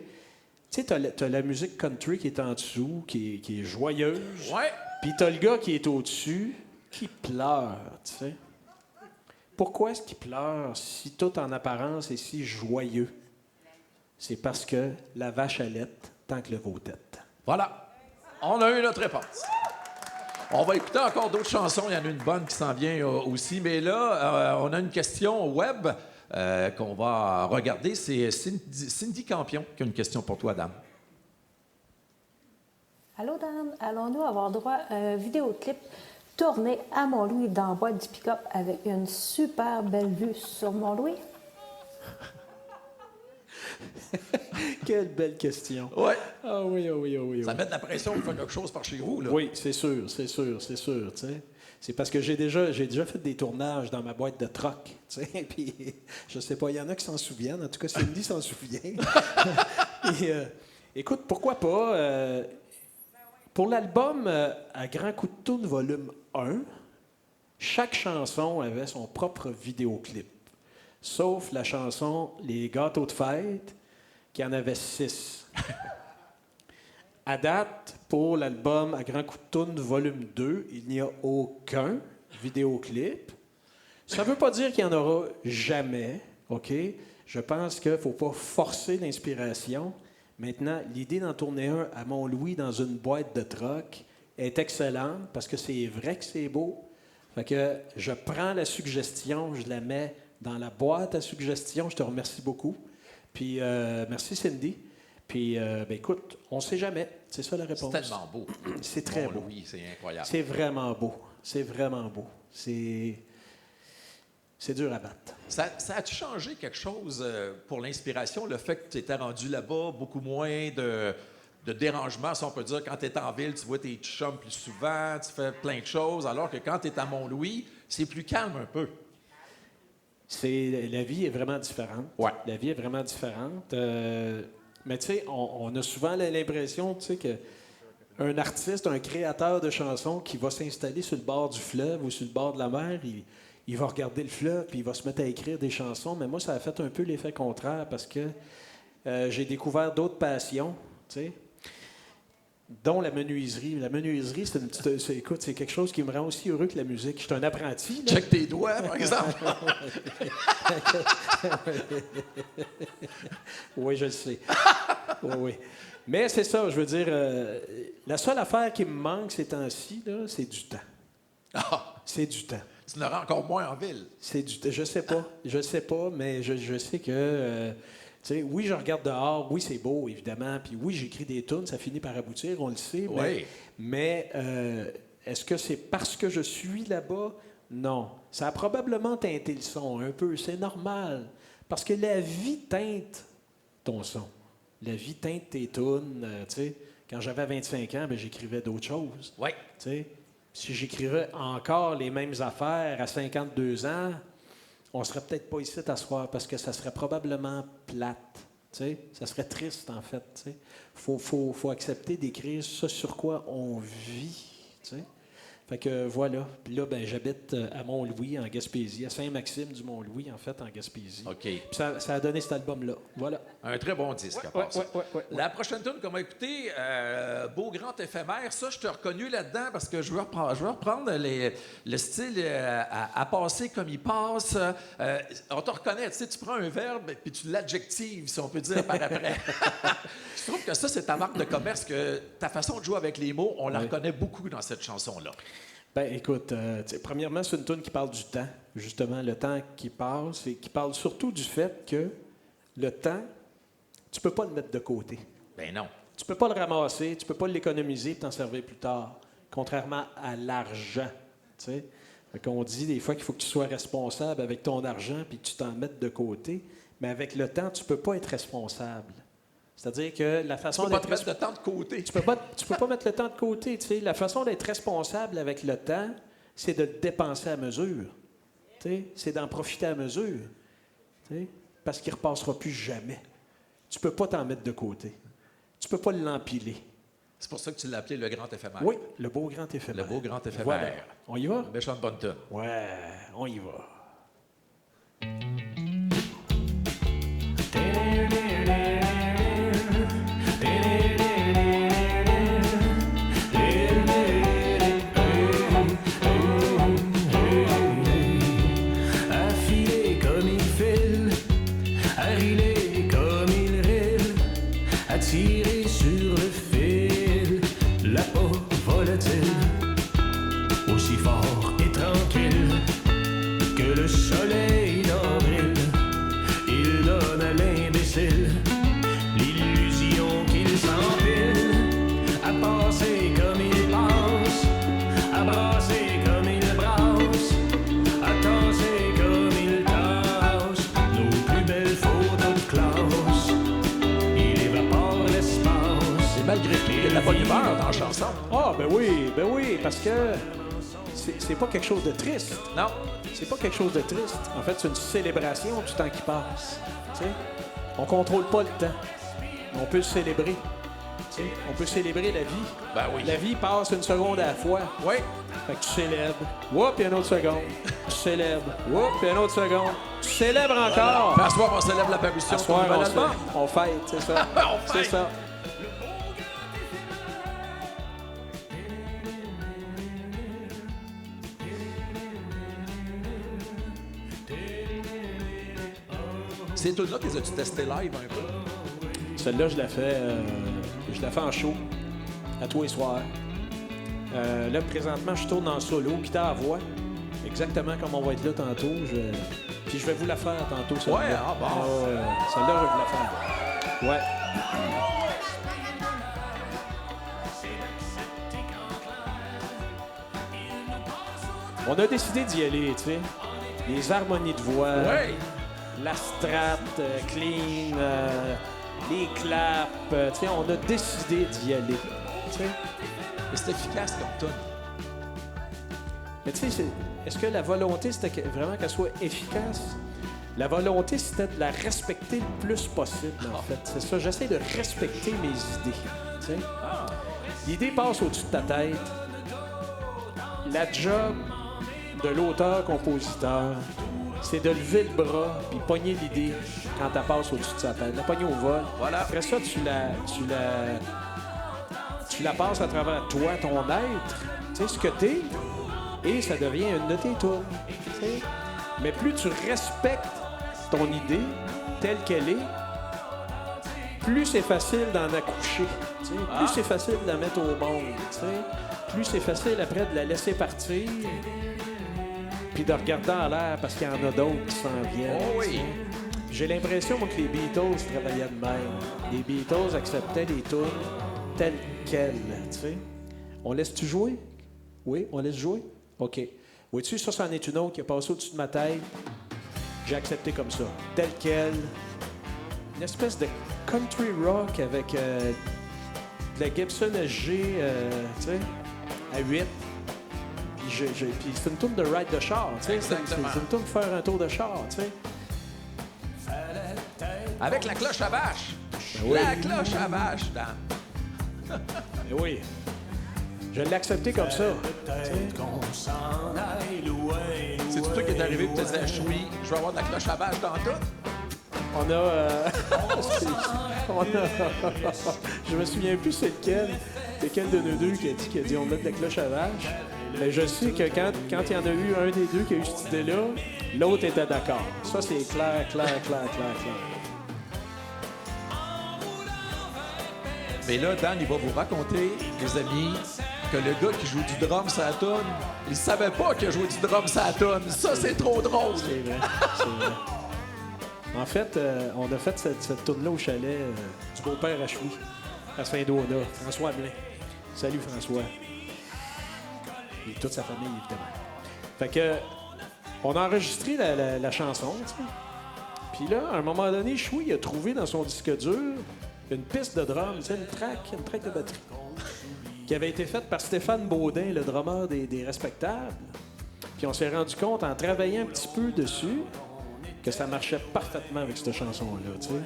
sais, t'as la musique country qui est en dessous, qui est joyeuse. Ouais. Puis t'as le gars qui est au-dessus, qui pleure, tu sais. Pourquoi est-ce qu'il pleure si tout en apparence est si joyeux? C'est parce que la vache allaite tant que le veau tète. Voilà. On a eu notre réponse. On va écouter encore d'autres chansons. Il y en a une bonne qui s'en vient aussi. Mais là, on a une question web qu'on va regarder. C'est Cindy Campion qui a une question pour toi, Dan. Allô, Dan. Allons-nous avoir droit à un vidéoclip tourné à Mont-Louis dans la boîte du pick-up avec une super belle vue sur Mont-Louis? Quelle belle question. Ouais. Ah oui, ah oui, ah oui. Ça met de la pression pour faire quelque chose par chez vous, là. Oui, c'est sûr, tu sais. C'est parce que j'ai déjà fait des tournages dans ma boîte de troc, tu sais, puis je sais pas, il y en a qui s'en souviennent, en tout cas Cindy s'en souvient. Et, écoute, pourquoi pas, pour l'album À Grands Coups de Tourne volume 1, chaque chanson avait son propre vidéoclip, sauf la chanson Les Gâteaux de fête, qui en avait 6. À date, pour l'album À Grands Coups de Tourne volume 2, il n'y a aucun vidéoclip. Ça ne veut pas dire qu'il n'y en aura jamais, OK? Je pense qu'il ne faut pas forcer l'inspiration. Maintenant, l'idée d'en tourner un à Mont-Louis dans une boîte de troc est excellente parce que c'est vrai que c'est beau. Fait que je prends la suggestion, je la mets dans la boîte à suggestions. Je te remercie beaucoup. Puis merci Cindy. Puis, écoute, on ne sait jamais. C'est ça la réponse. C'est tellement beau. C'est très beau. Louis, c'est incroyable. C'est vraiment beau. C'est vraiment beau. C'est dur à battre. Ça a-tu changé quelque chose pour l'inspiration, le fait que tu étais rendu là-bas, beaucoup moins de dérangement, si on peut dire, quand tu es en ville, tu vois tes chums plus souvent, tu fais plein de choses, alors que quand tu es à Mont-Louis, c'est plus calme un peu. La vie est vraiment différente. Ouais. La vie est vraiment différente. Mais tu sais, on a souvent l'impression, tu sais, qu'un artiste, un créateur de chansons qui va s'installer sur le bord du fleuve ou sur le bord de la mer, il va regarder le fleuve puis il va se mettre à écrire des chansons. Mais moi, ça a fait un peu l'effet contraire parce que j'ai découvert d'autres passions, tu sais, dont la menuiserie. La menuiserie, écoute, c'est quelque chose qui me rend aussi heureux que la musique. Je suis un apprenti. Là. Check tes doigts, par exemple. Oui, je le sais. Oui. Mais c'est ça, je veux dire, la seule affaire qui me manque ces temps-ci, là, c'est du temps. Ah, C'est du temps. tu n'auras encore moins en ville. C'est du temps. Je sais pas, mais je sais que... tu sais, oui, je regarde dehors, oui, c'est beau, évidemment, puis oui, j'écris des tunes, ça finit par aboutir, on le sait, Oui. mais est-ce que c'est parce que je suis là-bas? Non. Ça a probablement teinté le son un peu, c'est normal, parce que la vie teinte ton son. La vie teinte tes tunes, tu sais. Quand j'avais 25 ans, j'écrivais d'autres choses. Oui. Tu sais, si j'écrivais encore les mêmes affaires à 52 ans, on serait peut-être pas ici à soir parce que ça serait probablement plate. Tu sais, ça serait triste, en fait. Tu sais. Faut accepter d'écrire ce sur quoi on vit. Tu sais. Fait que voilà. Puis là, j'habite à Mont-Louis, en Gaspésie, à Saint-Maxime du Mont-Louis, en fait, en Gaspésie. OK. Puis ça a donné cet album-là. Voilà. Un très bon disque, à part ça. La prochaine tune qu'on va écouter, Beau Grand Éphémère, ça, je t'ai reconnu là-dedans parce que je veux reprendre le style à passer comme il passe. On te reconnaît, tu sais, tu prends un verbe puis tu l'adjectives, si on peut dire, par après. Je trouve que ça, c'est ta marque de commerce, que ta façon de jouer avec les mots, on la reconnaît beaucoup dans cette chanson-là. Écoute, premièrement, c'est une tune qui parle du temps, justement, le temps qui passe, et qui parle surtout du fait que le temps, tu peux pas le mettre de côté. Ben non. Tu peux pas le ramasser, tu peux pas l'économiser et t'en servir plus tard, contrairement à l'argent, tu sais. Fait qu'on dit des fois qu'il faut que tu sois responsable avec ton argent puis que tu t'en mettes de côté, mais avec le temps, tu peux pas être responsable. C'est-à-dire que la façon Tu peux pas te mettre le temps de côté. Tu peux pas mettre le temps de côté. Tu sais. La façon d'être responsable avec le temps, c'est de le dépenser à mesure. Tu sais. C'est d'en profiter à mesure. Tu sais. Parce qu'il ne repassera plus jamais. Tu peux pas t'en mettre de côté. Tu peux pas l'empiler. C'est pour ça que tu l'as appelé le Grand Éphémère. Oui, le beau grand éphémère. Le beau Grand Éphémère. Voilà. On y va? Méchante bonne tune. Ouais, on y va. Affilé comme il file, arrilé comme il rile, attiré sur le fil, la peau volatile, aussi fort et tranquille que le soleil d'avril. Il donne à l'imbécile l'illusion qu'il s'empile, à passer comme il passe, à brasser comme il brasse, à tasser comme il tasse nos plus belles photos de classe. Il évapore l'espace. Et malgré tout, il y a de la bonne humeur dans la chanson. Ah, ben oui, parce que c'est pas quelque chose de triste. Non. C'est pas quelque chose de triste. En fait, c'est une célébration du temps qui passe. Tu sais? On contrôle pas le temps. On peut le célébrer. Tu sais? On peut célébrer la vie. Ben oui. La vie passe une seconde à la fois. Oui. Fait que tu célèbres. Whoop, puis une autre seconde. Tu célèbres. Whoop, puis une autre seconde. Tu célèbres encore. Puis à soir, on célèbre l'apparition À de soir, ton nouvel album. on fête, c'est ça. On C'est fête. ça. Ces tunes-là, les as-tu testé live un peu? Celle-là, je la fais en show, à tous les soirs. Là, présentement, je tourne en solo, guitare à voix, exactement comme on va être là tantôt. Puis je vais vous la faire tantôt, celle-là. Ouais, ah bon. Celle-là, je vais vous la faire. Ouais. On a décidé d'y aller, tu sais. Les harmonies de voix, Oui. la strat, clean, les claps, tu sais, on a décidé d'y aller, tu sais. Mais c'est efficace comme tune. Mais tu sais, est-ce que la volonté, c'était vraiment qu'elle soit efficace? La volonté, c'était de la respecter le plus possible, en fait. C'est ça, j'essaie de respecter mes idées, tu sais. L'idée passe au-dessus de ta tête. La job de l'auteur-compositeur, c'est de lever le bras puis pogner l'idée quand elle passe au-dessus de sa tête. La pogner au vol. Voilà. Après ça, tu la passes à travers toi, ton être, tu sais, ce que t'es, et ça devient une de tes tunes, tu sais. Mais plus tu respectes ton idée telle qu'elle est, plus c'est facile d'en accoucher, tu sais. Plus c'est facile de la mettre au monde, tu sais. Plus c'est facile après de la laisser partir puis de regarder en l'air parce qu'il y en a d'autres qui s'en viennent. Oh oui. tu sais. J'ai l'impression moi, que les Beatles travaillaient de même. Les Beatles acceptaient les tunes telles quelles, tu sais. On laisse-tu jouer? Oui, on laisse jouer? OK. Vois-tu, ça, c'en est une autre qui a passé au-dessus de ma tête. J'ai accepté comme ça, telle quelle. Une espèce de country rock avec de la Gibson SG, tu sais, à 8. Puis c'est une tourne de ride de char, tu sais. Exactement. C'est une tourne de faire un tour de char, tu sais. Avec la cloche à vache. oui. La cloche à vache, Dan. Mais oui. Je l'ai accepté comme ça. C'est-tu toi qui est arrivé et tu te disais, je vais avoir de la cloche à vache dans tout? On a... je me souviens plus c'est lequel de nous deux qui a dit on met de la cloche à vache. Mais je sais que quand il y en a eu un des deux qui a eu cette idée-là, l'autre était d'accord. Ça, c'est clair. Mais là, Dan, il va vous raconter, les amis, que le gars qui joue du drum sur la toune, il savait pas qu'il a joué du drum sur la toune. Ça, c'est trop drôle. C'est vrai. En fait, on a fait cette tourne-là au chalet du beau-père à Choui, à Saint-Donat, François Blain. Salut, François. Et toute sa famille, évidemment. Fait que, on a enregistré la chanson, tu sais. Puis là, à un moment donné, Choui a trouvé dans son disque dur une piste de drum, tu sais, une track de batterie, qui avait été faite par Stéphane Baudin, le drummer des Respectables. Puis on s'est rendu compte, en travaillant un petit peu dessus, que ça marchait parfaitement avec cette chanson-là, tu sais.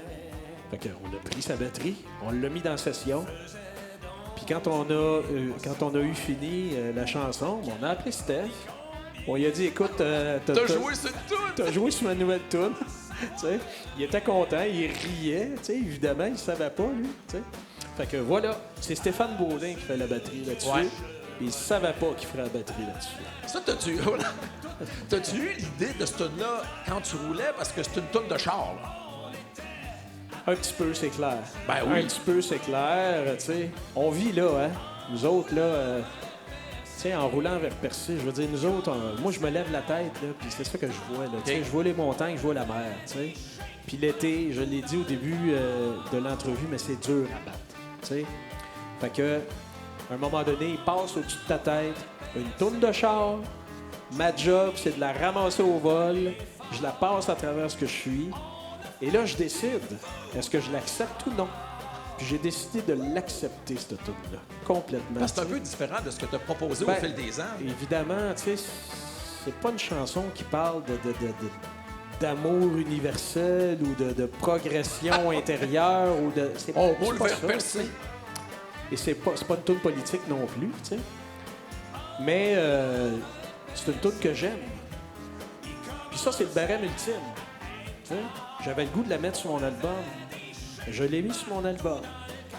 Fait qu'on a pris sa batterie, on l'a mis dans la session. Puis quand on a eu fini la chanson, on a appelé Steph. On lui a dit, écoute, T'as joué sur une toune? t'as joué sur ma nouvelle toune. Tu sais, il était content, il riait, tu sais, évidemment, il savait pas, lui, tu sais. Fait que voilà, c'est Stéphane Baudin qui fait la batterie là-dessus. Ouais. Il savait pas qu'il ferait la batterie là-dessus. Ça, t'as-tu eu l'idée de cette tune-là quand tu roulais? Parce que c'est une tune de char, là. Un petit peu, c'est clair. Ben oui. Un petit peu, c'est clair, tu sais. On vit là, hein. Nous autres, là, tu sais, en roulant vers Percé, je veux dire, nous autres, moi, je me lève la tête, là, puis c'est ça que je vois, là. Tu sais, je vois les montagnes, je vois la mer, tu sais. Puis l'été, je l'ai dit au début de l'entrevue, mais c'est dur à battre, tu sais. Fait que, à un moment donné, il passe au-dessus de ta tête une tourne de char. Ma job, c'est de la ramasser au vol. Je la passe à travers ce que je suis. Et là, je décide, est-ce que je l'accepte ou non? Puis j'ai décidé de l'accepter, cette tourne-là, complètement. Parce que c'est un peu différent de ce que tu as proposé Ben, au fil des ans. Évidemment, tu sais, c'est pas une chanson qui parle d'amour universel ou de progression intérieure ou de... C'est On c'est roule pas vers ça, Percé. tu sais. Et c'est pas une tourne politique non plus, tu sais. Mais c'est une tourne que j'aime. Puis ça, c'est le barème ultime. Tu sais, j'avais le goût de la mettre sur mon album. Je l'ai mis sur mon album.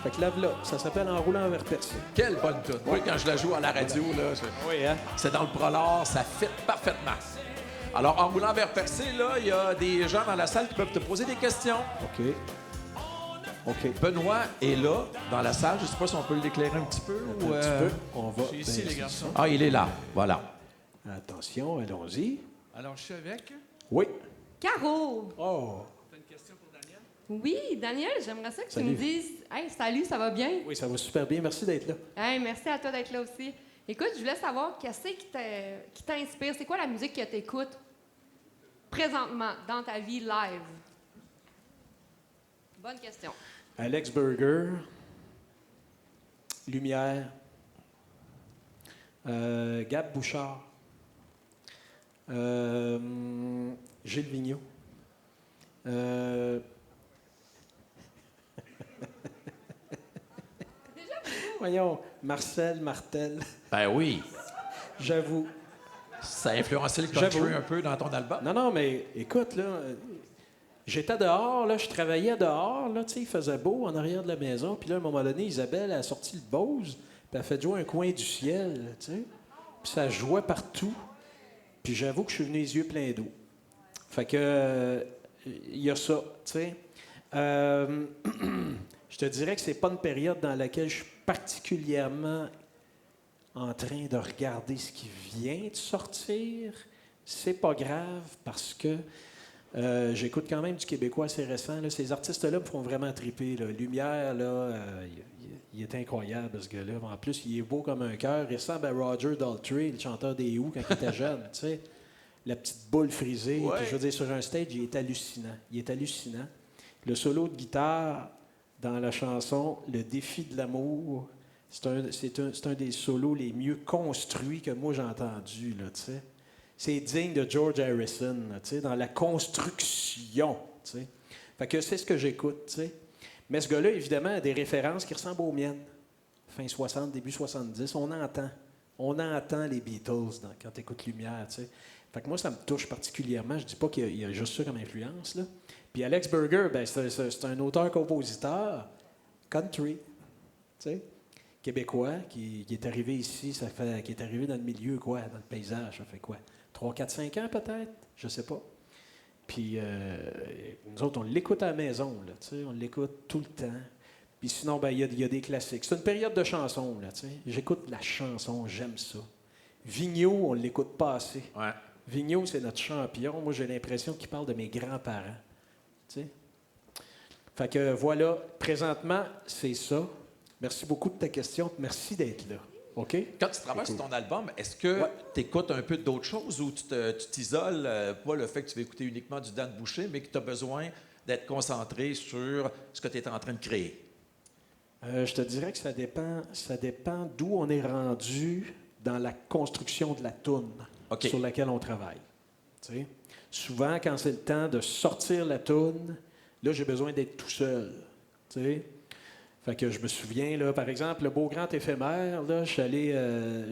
Fait que là, ça s'appelle En roulant vers Percé. Quelle bonne tune. Oui, quand je la joue à la radio, là, Oui, hein? c'est dans le prolard, ça fit parfaitement. Alors, en roulant vers Percé, là, il y a des gens dans la salle qui peuvent te poser des questions. OK. Benoît est là, dans la salle. Je ne sais pas si on peut l'éclairer un petit peu. Un ou, petit peu. On va... C'est ici, les garçons. Ah, il est là. Voilà. Attention, allons-y. Alors, je suis avec. Oui. Caro! Oh! Oui, Daniel, j'aimerais ça que Salut. tu me dises... Hey, salut, ça va bien? Oui, ça va super bien. Merci d'être là. Hey, merci à toi d'être là aussi. Écoute, je voulais savoir qu'est-ce qui t'inspire. C'est quoi la musique que tu écoutes présentement dans ta vie live? Bonne question. Alex Burger, Lumière, Gab Bouchard, Gilles Vigneault. Voyons, Marcel Martel. Ben oui. J'avoue. Ça a influencé le country J'avoue. un peu dans ton album? Non, mais écoute, là, j'étais dehors, là, je travaillais dehors, là, tu sais, il faisait beau en arrière de la maison. Puis là, à un moment donné, Isabelle a sorti le Bose, puis elle a fait jouer un coin du ciel, tu sais. Puis ça jouait partout. Puis j'avoue que je suis venu les yeux pleins d'eau. Fait que, il y a ça, tu sais. Je te dirais que c'est pas une période dans laquelle je suis particulièrement en train de regarder ce qui vient de sortir. C'est pas grave parce que j'écoute quand même du québécois assez récent. Là. Ces artistes-là me font vraiment triper. Là. Lumière, là, il est incroyable, ce gars-là. En plus, il est beau comme un cœur. Il ressemble à Roger Daltrey, le chanteur des Who, quand il était jeune. Tu sais, la petite boule frisée. Ouais. Puis, je veux dire, sur un stage, il est hallucinant. Il est hallucinant. Le solo de guitare dans la chanson « Le défi de l'amour », c'est un des solos les mieux construits que moi j'ai entendu, là, tu sais. C'est digne de George Harrison, là, tu sais, dans la construction, tu sais. Fait que c'est ce que j'écoute, tu sais. Mais ce gars-là, évidemment, a des références qui ressemblent aux miennes. Fin 60, début 70, on entend les Beatles quand tu écoutes Lumière, tu sais. Fait que moi, ça me touche particulièrement. Je dis pas qu'il y a juste ça comme influence, là. Puis Alex Burger, ben, c'est un auteur-compositeur country, tu sais. Québécois, qui est arrivé ici, qui est arrivé dans le milieu, quoi, dans le paysage, ça fait quoi? 3, 4, 5 ans peut-être? Je sais pas. Puis nous autres, on l'écoute à la maison, là, tu sais, on l'écoute tout le temps. Puis sinon, ben, il y a des classiques. C'est une période de chansons, là, tu sais. J'écoute la chanson, j'aime ça. Vigneault, on l'écoute pas assez. Ouais. Vigneault, c'est notre champion. Moi, j'ai l'impression qu'il parle de mes grands-parents, tu sais. Fait que voilà, présentement, c'est ça. Merci beaucoup de ta question. Merci d'être là. OK? Quand tu travailles sur ton album, est-ce que tu écoutes un peu d'autres choses ou tu t'isoles, pas le fait que tu vas écouter uniquement du Dan Boucher, mais que tu as besoin d'être concentré sur ce que tu es en train de créer? Je te dirais que ça dépend d'où on est rendu dans la construction de la toune sur laquelle on travaille. Tu sais? Souvent, quand c'est le temps de sortir la toune, là, j'ai besoin d'être tout seul. Tu sais? Fait que je me souviens, là, par exemple, le Beau Grand Éphémère, là, je suis allé,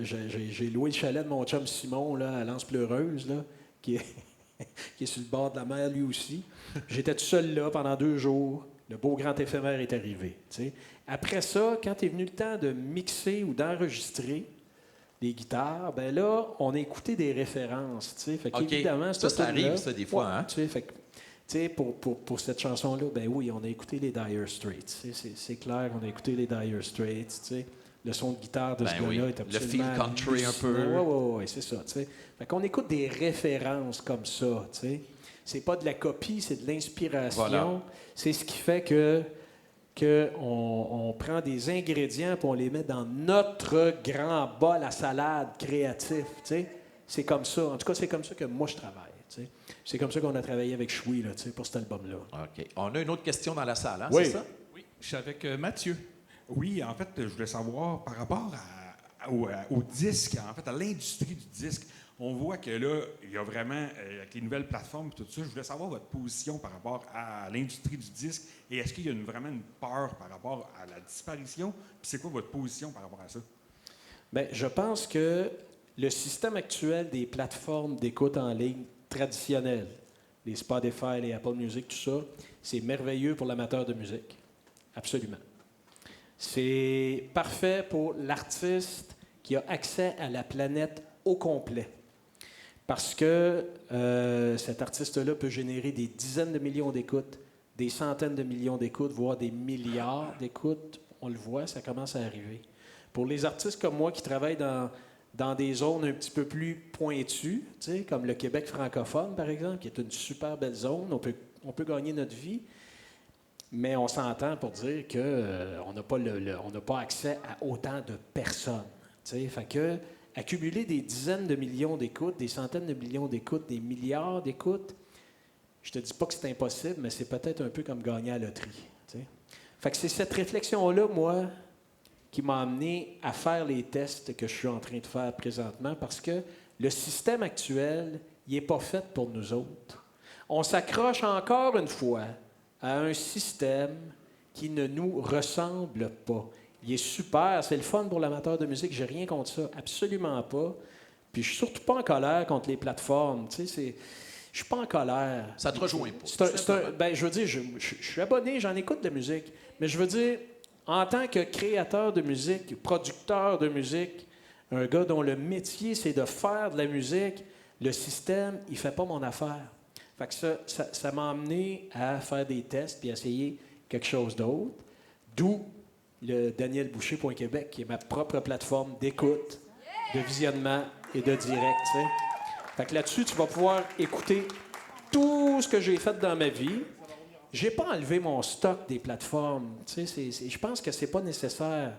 j'ai loué le chalet de mon chum Simon, là, à l'Anse-Pleureuse, là, qui est sur le bord de la mer, lui aussi. J'étais tout seul là pendant 2 jours. Le Beau Grand Éphémère est arrivé. T'sais. Après ça, quand est venu le temps de mixer ou d'enregistrer des guitares, ben là, on a écouté des réflations. Fait qu'évidemment, ça arrive, ça, des fois. Hein? Fait que, pour cette chanson-là, ben oui, on a écouté les Dire Straits. C'est clair qu'on a écouté les Dire Straits. T'sais. Le son de guitare de ce gars-là est absolument... Le feel country un peu. Oui, c'est ça. T'sais. Fait qu'on écoute des références comme ça. T'sais. C'est pas de la copie, c'est de l'inspiration. Voilà. C'est ce qui fait on prend des ingrédients et on les met dans notre grand bol à salade créatif. T'sais. C'est comme ça. En tout cas, c'est comme ça que moi, je travaille. T'sais. C'est comme ça qu'on a travaillé avec Choui là, pour cet album-là. OK. On a une autre question dans la salle, hein, oui. C'est ça? Oui, je suis avec Mathieu. Oui, en fait, je voulais savoir par rapport au disque, en fait, à l'industrie du disque. On voit que là, il y a vraiment, avec les nouvelles plateformes et tout ça, je voulais savoir votre position par rapport à l'industrie du disque et est-ce qu'il y a vraiment une peur par rapport à la disparition? Puis c'est quoi votre position par rapport à ça? Bien, je pense que le système actuel des plateformes d'écoute en ligne traditionnelles, les Spotify, les Apple Music, tout ça, c'est merveilleux pour l'amateur de musique. Absolument. C'est parfait pour l'artiste qui a accès à la planète au complet. Parce que cet artiste-là peut générer des dizaines de millions d'écoutes, des centaines de millions d'écoutes, voire des milliards d'écoutes. On le voit, ça commence à arriver. Pour les artistes comme moi qui travaillent dans des zones un petit peu plus pointues, comme le Québec francophone, par exemple, qui est une super belle zone, on peut gagner notre vie, mais on s'entend pour dire qu'on n'a pas accès à autant de personnes. T'sais, fait que accumuler des dizaines de millions d'écoutes, des centaines de millions d'écoutes, des milliards d'écoutes, je te dis pas que c'est impossible, mais c'est peut-être un peu comme gagner à la loterie. T'sais. Fait que c'est cette réflexion-là, moi, qui m'a amené à faire les tests que je suis en train de faire présentement, parce que le système actuel, il n'est pas fait pour nous autres. On s'accroche encore une fois à un système qui ne nous ressemble pas. Il est super, c'est le fun pour l'amateur de musique, j'ai rien contre ça, absolument pas. Puis je suis surtout pas en colère contre les plateformes, tu sais, je suis pas en colère. Ça te rejoint pas. Ben, je veux dire, je suis abonné, j'en écoute de la musique, mais je veux dire, en tant que créateur de musique, producteur de musique, un gars dont le métier, c'est de faire de la musique, le système, il fait pas mon affaire. Fait que ça m'a amené à faire des tests puis à essayer quelque chose d'autre, d'où le danielboucher.québec, qui est ma propre plateforme d'écoute, de visionnement et de direct. T'sais. Fait que là-dessus, tu vas pouvoir écouter tout ce que j'ai fait dans ma vie. J'ai pas enlevé mon stock des plateformes. Je pense que c'est pas nécessaire.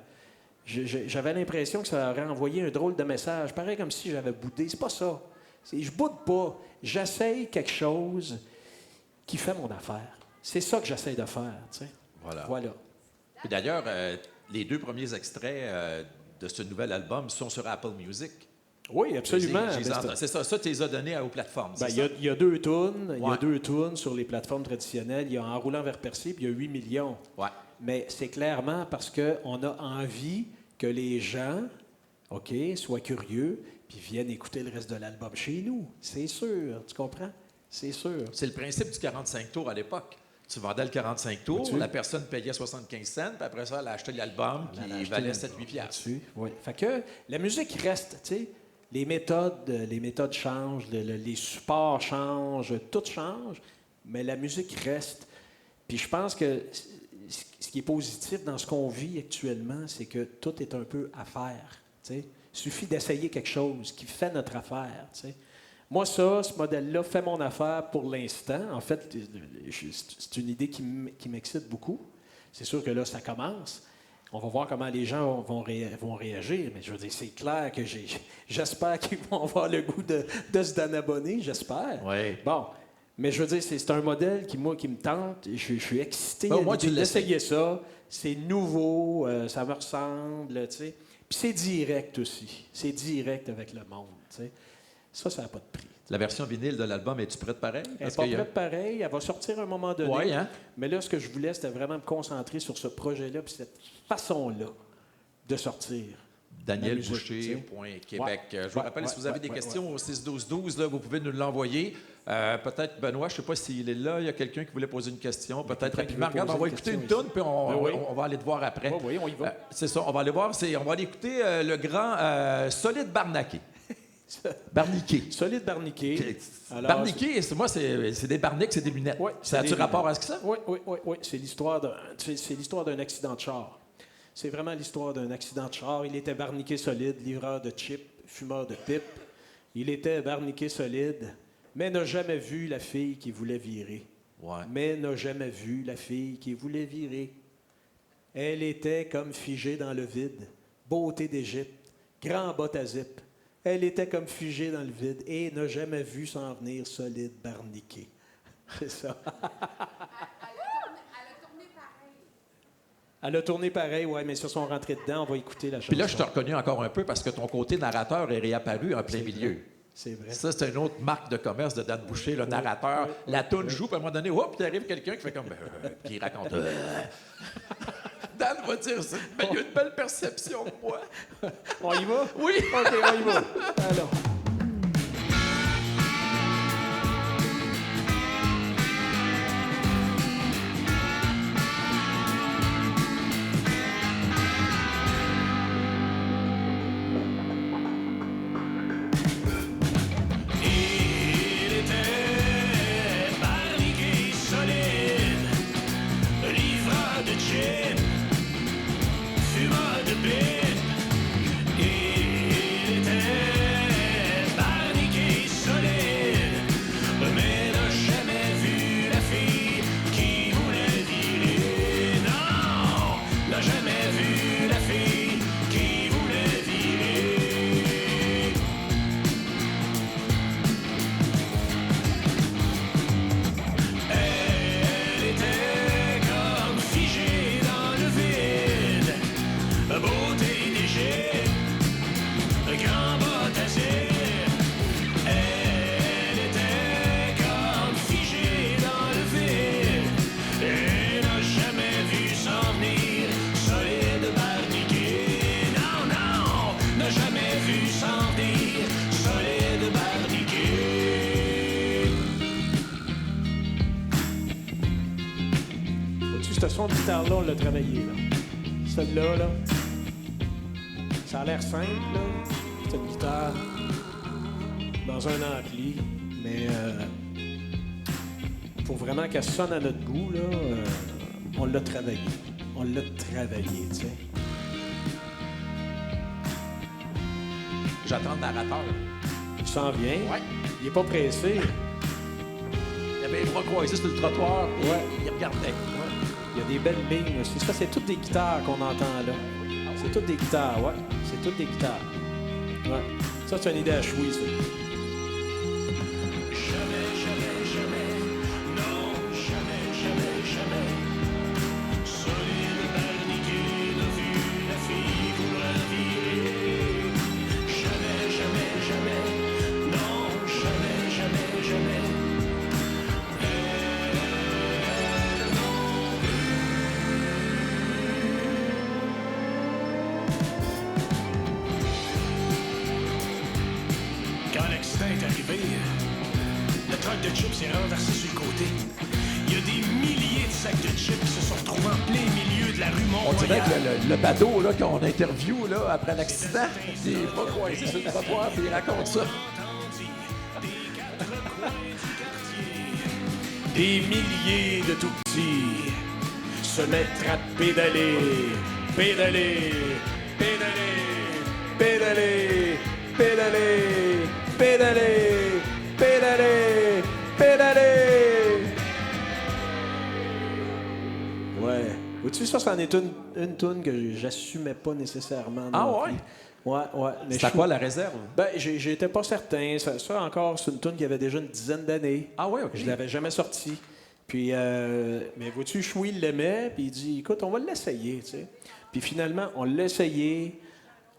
J'avais l'impression que ça aurait envoyé un drôle de message. Pareil comme si j'avais boudé. C'est pas ça. Je boude pas. J'essaye quelque chose qui fait mon affaire. C'est ça que j'essaye de faire. T'sais. Voilà. Et d'ailleurs, les 2 premiers extraits de ce nouvel album sont sur Apple Music. Oui, absolument. C'est ça, tu les as donnés aux plateformes. Il y a 2 tunes. Il y a 2 tunes sur les plateformes traditionnelles. Il y a En roulant vers Percé, puis il y a 8 millions. Ouais. Mais c'est clairement parce qu'on a envie que les gens, OK, soient curieux, puis viennent écouter le reste de l'album chez nous. C'est sûr, tu comprends? C'est sûr. C'est le principe du 45 tours à l'époque. Tu vendais le 45 tours, la personne payait 75 cents, puis après ça, elle a acheté l'album qui valait 7-8 piastres. Oui. Fait que la musique reste, tu sais. Les méthodes changent, les supports changent, tout change, mais la musique reste. Puis je pense que ce qui est positif dans ce qu'on vit actuellement, c'est que tout est un peu à faire. T'sais. Il suffit d'essayer quelque chose qui fait notre affaire. T'sais. Moi, ce modèle-là fait mon affaire pour l'instant. En fait, c'est une idée qui m'excite beaucoup. C'est sûr que là, ça commence. On va voir comment les gens vont réagir, mais je veux dire, c'est clair que j'espère qu'ils vont avoir le goût de se donner abonner, j'espère. Oui. Bon, mais je veux dire, c'est un modèle qui me tente. Je suis excité d'essayer ça. C'est nouveau, ça me ressemble, tu sais. Puis c'est direct aussi. C'est direct avec le monde, tu sais. Ça n'a pas de prix. La version vinyle de l'album, es-tu prête pareil? Elle n'est pas prête pareil. Elle va sortir à un moment donné. Oui, hein? Mais là, ce que je voulais, c'était vraiment me concentrer sur ce projet-là puis cette façon-là de sortir. danielboucher.québec. Je vous rappelle, si vous avez des questions au 6-12-12, là, vous pouvez nous l'envoyer. Peut-être, Benoît, je ne sais pas s'il est là. Il y a quelqu'un qui voulait poser une question. Peut-être rapidement. Regarde, on va écouter une toune, puis on va aller te voir après. Oui, on y va. C'est ça, on va aller voir. On va aller écouter le grand Solide Barnaqué. Barniqué. Solide Barniqué. Alors, Barniqué, moi, c'est des barniques, c'est des lunettes. Oui, ça a-tu rapport à ce que ça? Oui. C'est l'histoire d'un accident de char. C'est vraiment l'histoire d'un accident de char. Il était barniqué solide, livreur de chips, fumeur de pipe. Il était barniqué solide, mais n'a jamais vu la fille qui voulait virer. Ouais. Mais n'a jamais vu la fille qui voulait virer. Elle était comme figée dans le vide. Beauté d'Égypte, grand botte à zip. Elle était comme figée dans le vide et n'a jamais vu s'en venir solide barniqué. C'est ça. Elle a tourné pareil, oui, mais ils se sont rentrés dedans. On va écouter la chanson. Puis là, je te reconnais encore un peu parce que ton côté narrateur est réapparu en plein milieu. C'est vrai. Ça, c'est une autre marque de commerce de Dan Boucher, le narrateur. La toune joue, puis à un moment donné, hop, puis arrive quelqu'un qui fait comme... puis il raconte... Dan va dire ça. Mais il y a une belle perception de moi. On y va? Oui! OK, on y va. Alors... son de guitare-là, on l'a travaillé, là. Celle-là, là, ça a l'air simple, là. C'est une guitare dans un ampli, mais faut vraiment qu'elle sonne à notre goût, là. On l'a travaillé. On l'a travaillé, tu sais. J'attends le narrateur. Il s'en vient. Ouais. Il est pas pressé. Il avait les bras croisés sur le trottoir, puis Ouais. il regardait. Ouais. Il y a des belles lignes aussi. Ça, c'est toutes des guitares qu'on entend là. C'est toutes des guitares, ouais. C'est toutes des guitares. Ouais. Ça, c'est une idée à chouille, ça. Quand l'accident est arrivé, le truck de chips s'est renversé sur le côté. Il y a des milliers de sacs de chips qui se sont retrouvés en plein milieu de la rue On dirait Mont-Royal. que le bateau là, qu'on interview là, après l'accident, il est pas croisé sur le trottoir, puis il raconte ça. Des milliers de tout petits se mettre à pédaler, pédaler, pédaler, pédaler, pédaler, pédaler, pédaler, pédaler. Ouais. Vois-tu, ça, c'en est une toune que j'assumais pas nécessairement. Ah non ouais? plus. Ouais. Mais C'est à je quoi la réserve? Ben, j'étais pas certain. Ça encore, c'est une tune qui avait déjà une dizaine d'années. Ah ouais, OK. Je l'avais jamais sortie. Puis, mais vois-tu, Chouy l'aimait, puis il dit, écoute, on va l'essayer, tu sais. Puis finalement, on l'a essayé.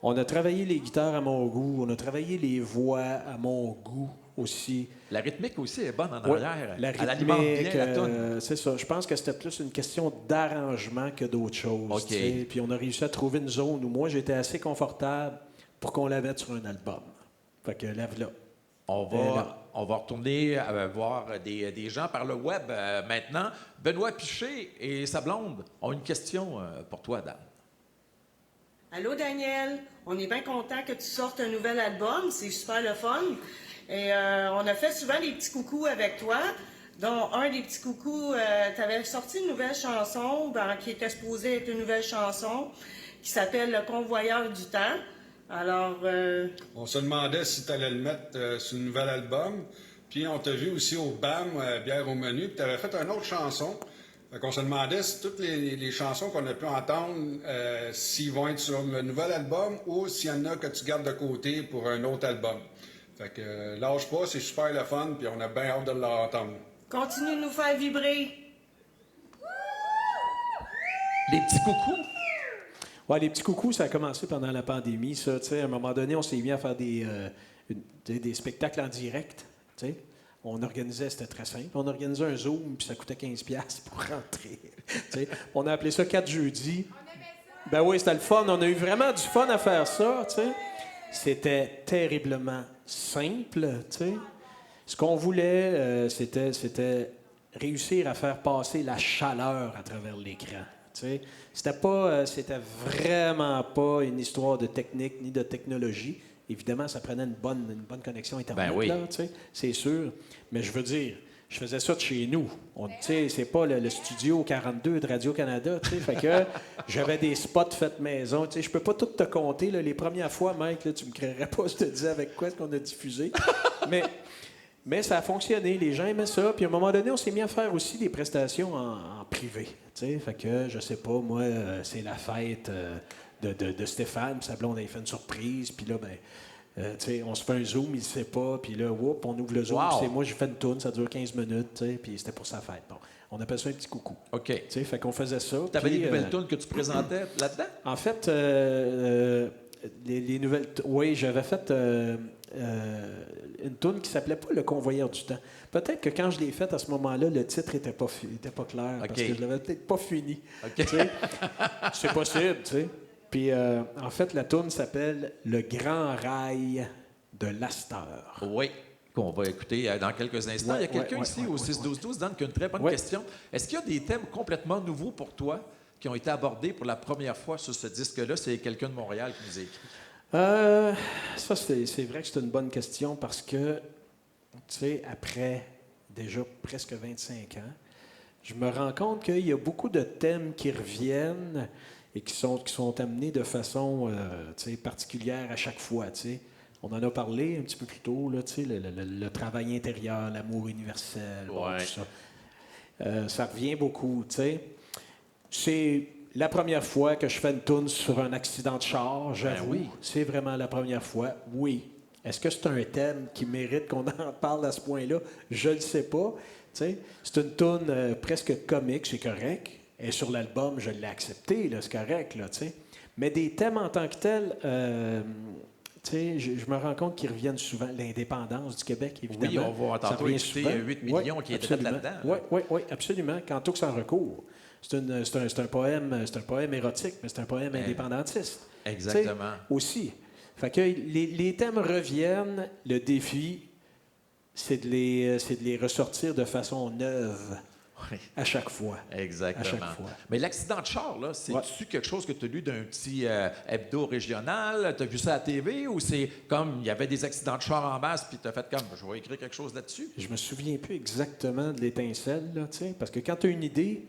On a travaillé les guitares à mon goût. On a travaillé les voix à mon goût aussi. La rythmique aussi est bonne en Ouais, arrière. la Elle alimente rythmique, bien la toune. c'est ça. Je pense que c'était plus une question d'arrangement que d'autre chose. OK. tu sais. Puis on a réussi à trouver une zone où moi, j'étais assez confortable pour qu'on la mette sur un album. Fait que lève-la. On va retourner voir des gens par le web maintenant. Benoît Piché et sa blonde ont une question pour toi, Dan. Allô, Daniel. On est bien content que tu sortes un nouvel album. C'est super le fun. Et on a fait souvent des petits coucous avec toi. Dont un des petits coucous, tu avais sorti une nouvelle chanson qui était supposée être une nouvelle chanson qui s'appelle Le Convoyeur du Temps. Alors, On se demandait si tu allais le mettre sur le nouvel album. Puis on t'a vu aussi au BAM, Bière au menu, puis tu avais fait une autre chanson. Fait qu'on se demandait si toutes les chansons qu'on a pu entendre, s'ils vont être sur le nouvel album ou s'il y en a que tu gardes de côté pour un autre album. Fait que lâche pas, c'est super le fun, puis on a bien hâte de l'entendre. continue de nous faire vibrer. Les petits coucous. Ouais, les petits coucous, ça a commencé pendant la pandémie, ça. Tu sais, à un moment donné, on s'est mis à faire des spectacles en direct. Tu sais. On organisait, c'était très simple. On organisait un Zoom, puis ça coûtait 15$ pour rentrer. Tu sais. On a appelé ça 4 jeudis. Ben oui, c'était le fun. On a eu vraiment du fun à faire ça, tu sais. C'était terriblement simple, tu sais. Ce qu'on voulait, c'était réussir à faire passer la chaleur à travers l'écran. Tu sais. C'était vraiment pas une histoire de technique ni de technologie. Évidemment, ça prenait une bonne connexion Internet, Ben oui. là, tu sais, c'est sûr. Mais je veux dire, je faisais ça de chez nous. Tu sais, c'est pas le studio 42 de Radio-Canada, tu sais. Fait que j'avais des spots faits maison. Tu sais, je peux pas tout te compter, là. Les premières fois, Mike, là, tu me créerais pas si je te disais avec quoi est-ce qu'on a diffusé. Mais ça a fonctionné. Les gens aimaient ça. Puis à un moment donné, on s'est mis à faire aussi des prestations en privé. Tu sais, fait que, je sais pas, moi, c'est la fête de Stéphane. Puis sa blonde avait fait une surprise. Puis là, tu sais, on se fait un Zoom, il ne sait pas. Puis là, whoop, on ouvre le Zoom. Wow. Puis c'est moi, j'ai fait une tourne, ça dure 15 minutes. Tu sais, puis c'était pour sa fête. Bon, on appelle ça un petit coucou. OK. Tu sais, fait qu'on faisait ça. Tu avais puis, des nouvelles tunes que tu présentais là-dedans? En fait, les nouvelles... Oui, j'avais fait une toune qui s'appelait pas Le Convoyeur du Temps. Peut-être que quand je l'ai faite à ce moment-là, le titre était pas clair, parce que je l'avais peut-être pas fini. OK. Tu sais. C'est possible, tu sais. Puis, en fait, la toune s'appelle Le Grand Rail de l'Astor. Oui. qu'on va écouter dans quelques instants. Il y a quelqu'un ici au 6-12-12, Dan, qui a une très bonne question. Est-ce qu'il y a des thèmes complètement nouveaux pour toi qui ont été abordés pour la première fois sur ce disque-là? C'est quelqu'un de Montréal qui nous a écrit. Ça, c'est vrai que c'est une bonne question parce que, tu sais, après déjà presque 25 ans, je me rends compte qu'il y a beaucoup de thèmes qui reviennent et qui sont amenés de façon particulière à chaque fois. T'sais. On en a parlé un petit peu plus tôt, là, le travail intérieur, l'amour universel, tout ça. Ça revient beaucoup. T'sais. C'est la première fois que je fais une tourne sur un accident de char, j'avoue. Oui. C'est vraiment la première fois. Oui. Est-ce que c'est un thème qui mérite qu'on en parle à ce point-là? Je ne le sais pas. T'sais. C'est une tourne presque comique, c'est correct. Et sur l'album, je l'ai accepté, là, c'est correct. Là, t'sais. Mais des thèmes en tant que tels, je me rends compte qu'ils reviennent souvent. L'indépendance du Québec, évidemment. Oui, on va tantôt écouter 8 millions qui étaient là-dedans. Oui, absolument. Quand tout s'en recourt. C'est un poème érotique, mais c'est un poème indépendantiste. Exactement. Aussi. Fait que les thèmes reviennent. Le défi, c'est de les ressortir de façon neuve. Oui. À chaque fois. Exactement. À chaque fois. Mais l'accident de char, là, c'est-tu quelque chose que tu as lu d'un petit hebdo régional? Tu as vu ça à la TV ou c'est comme il y avait des accidents de char en masse puis tu as fait comme je vais écrire quelque chose là-dessus? Je me souviens plus exactement de l'étincelle, là, parce que quand tu as une idée,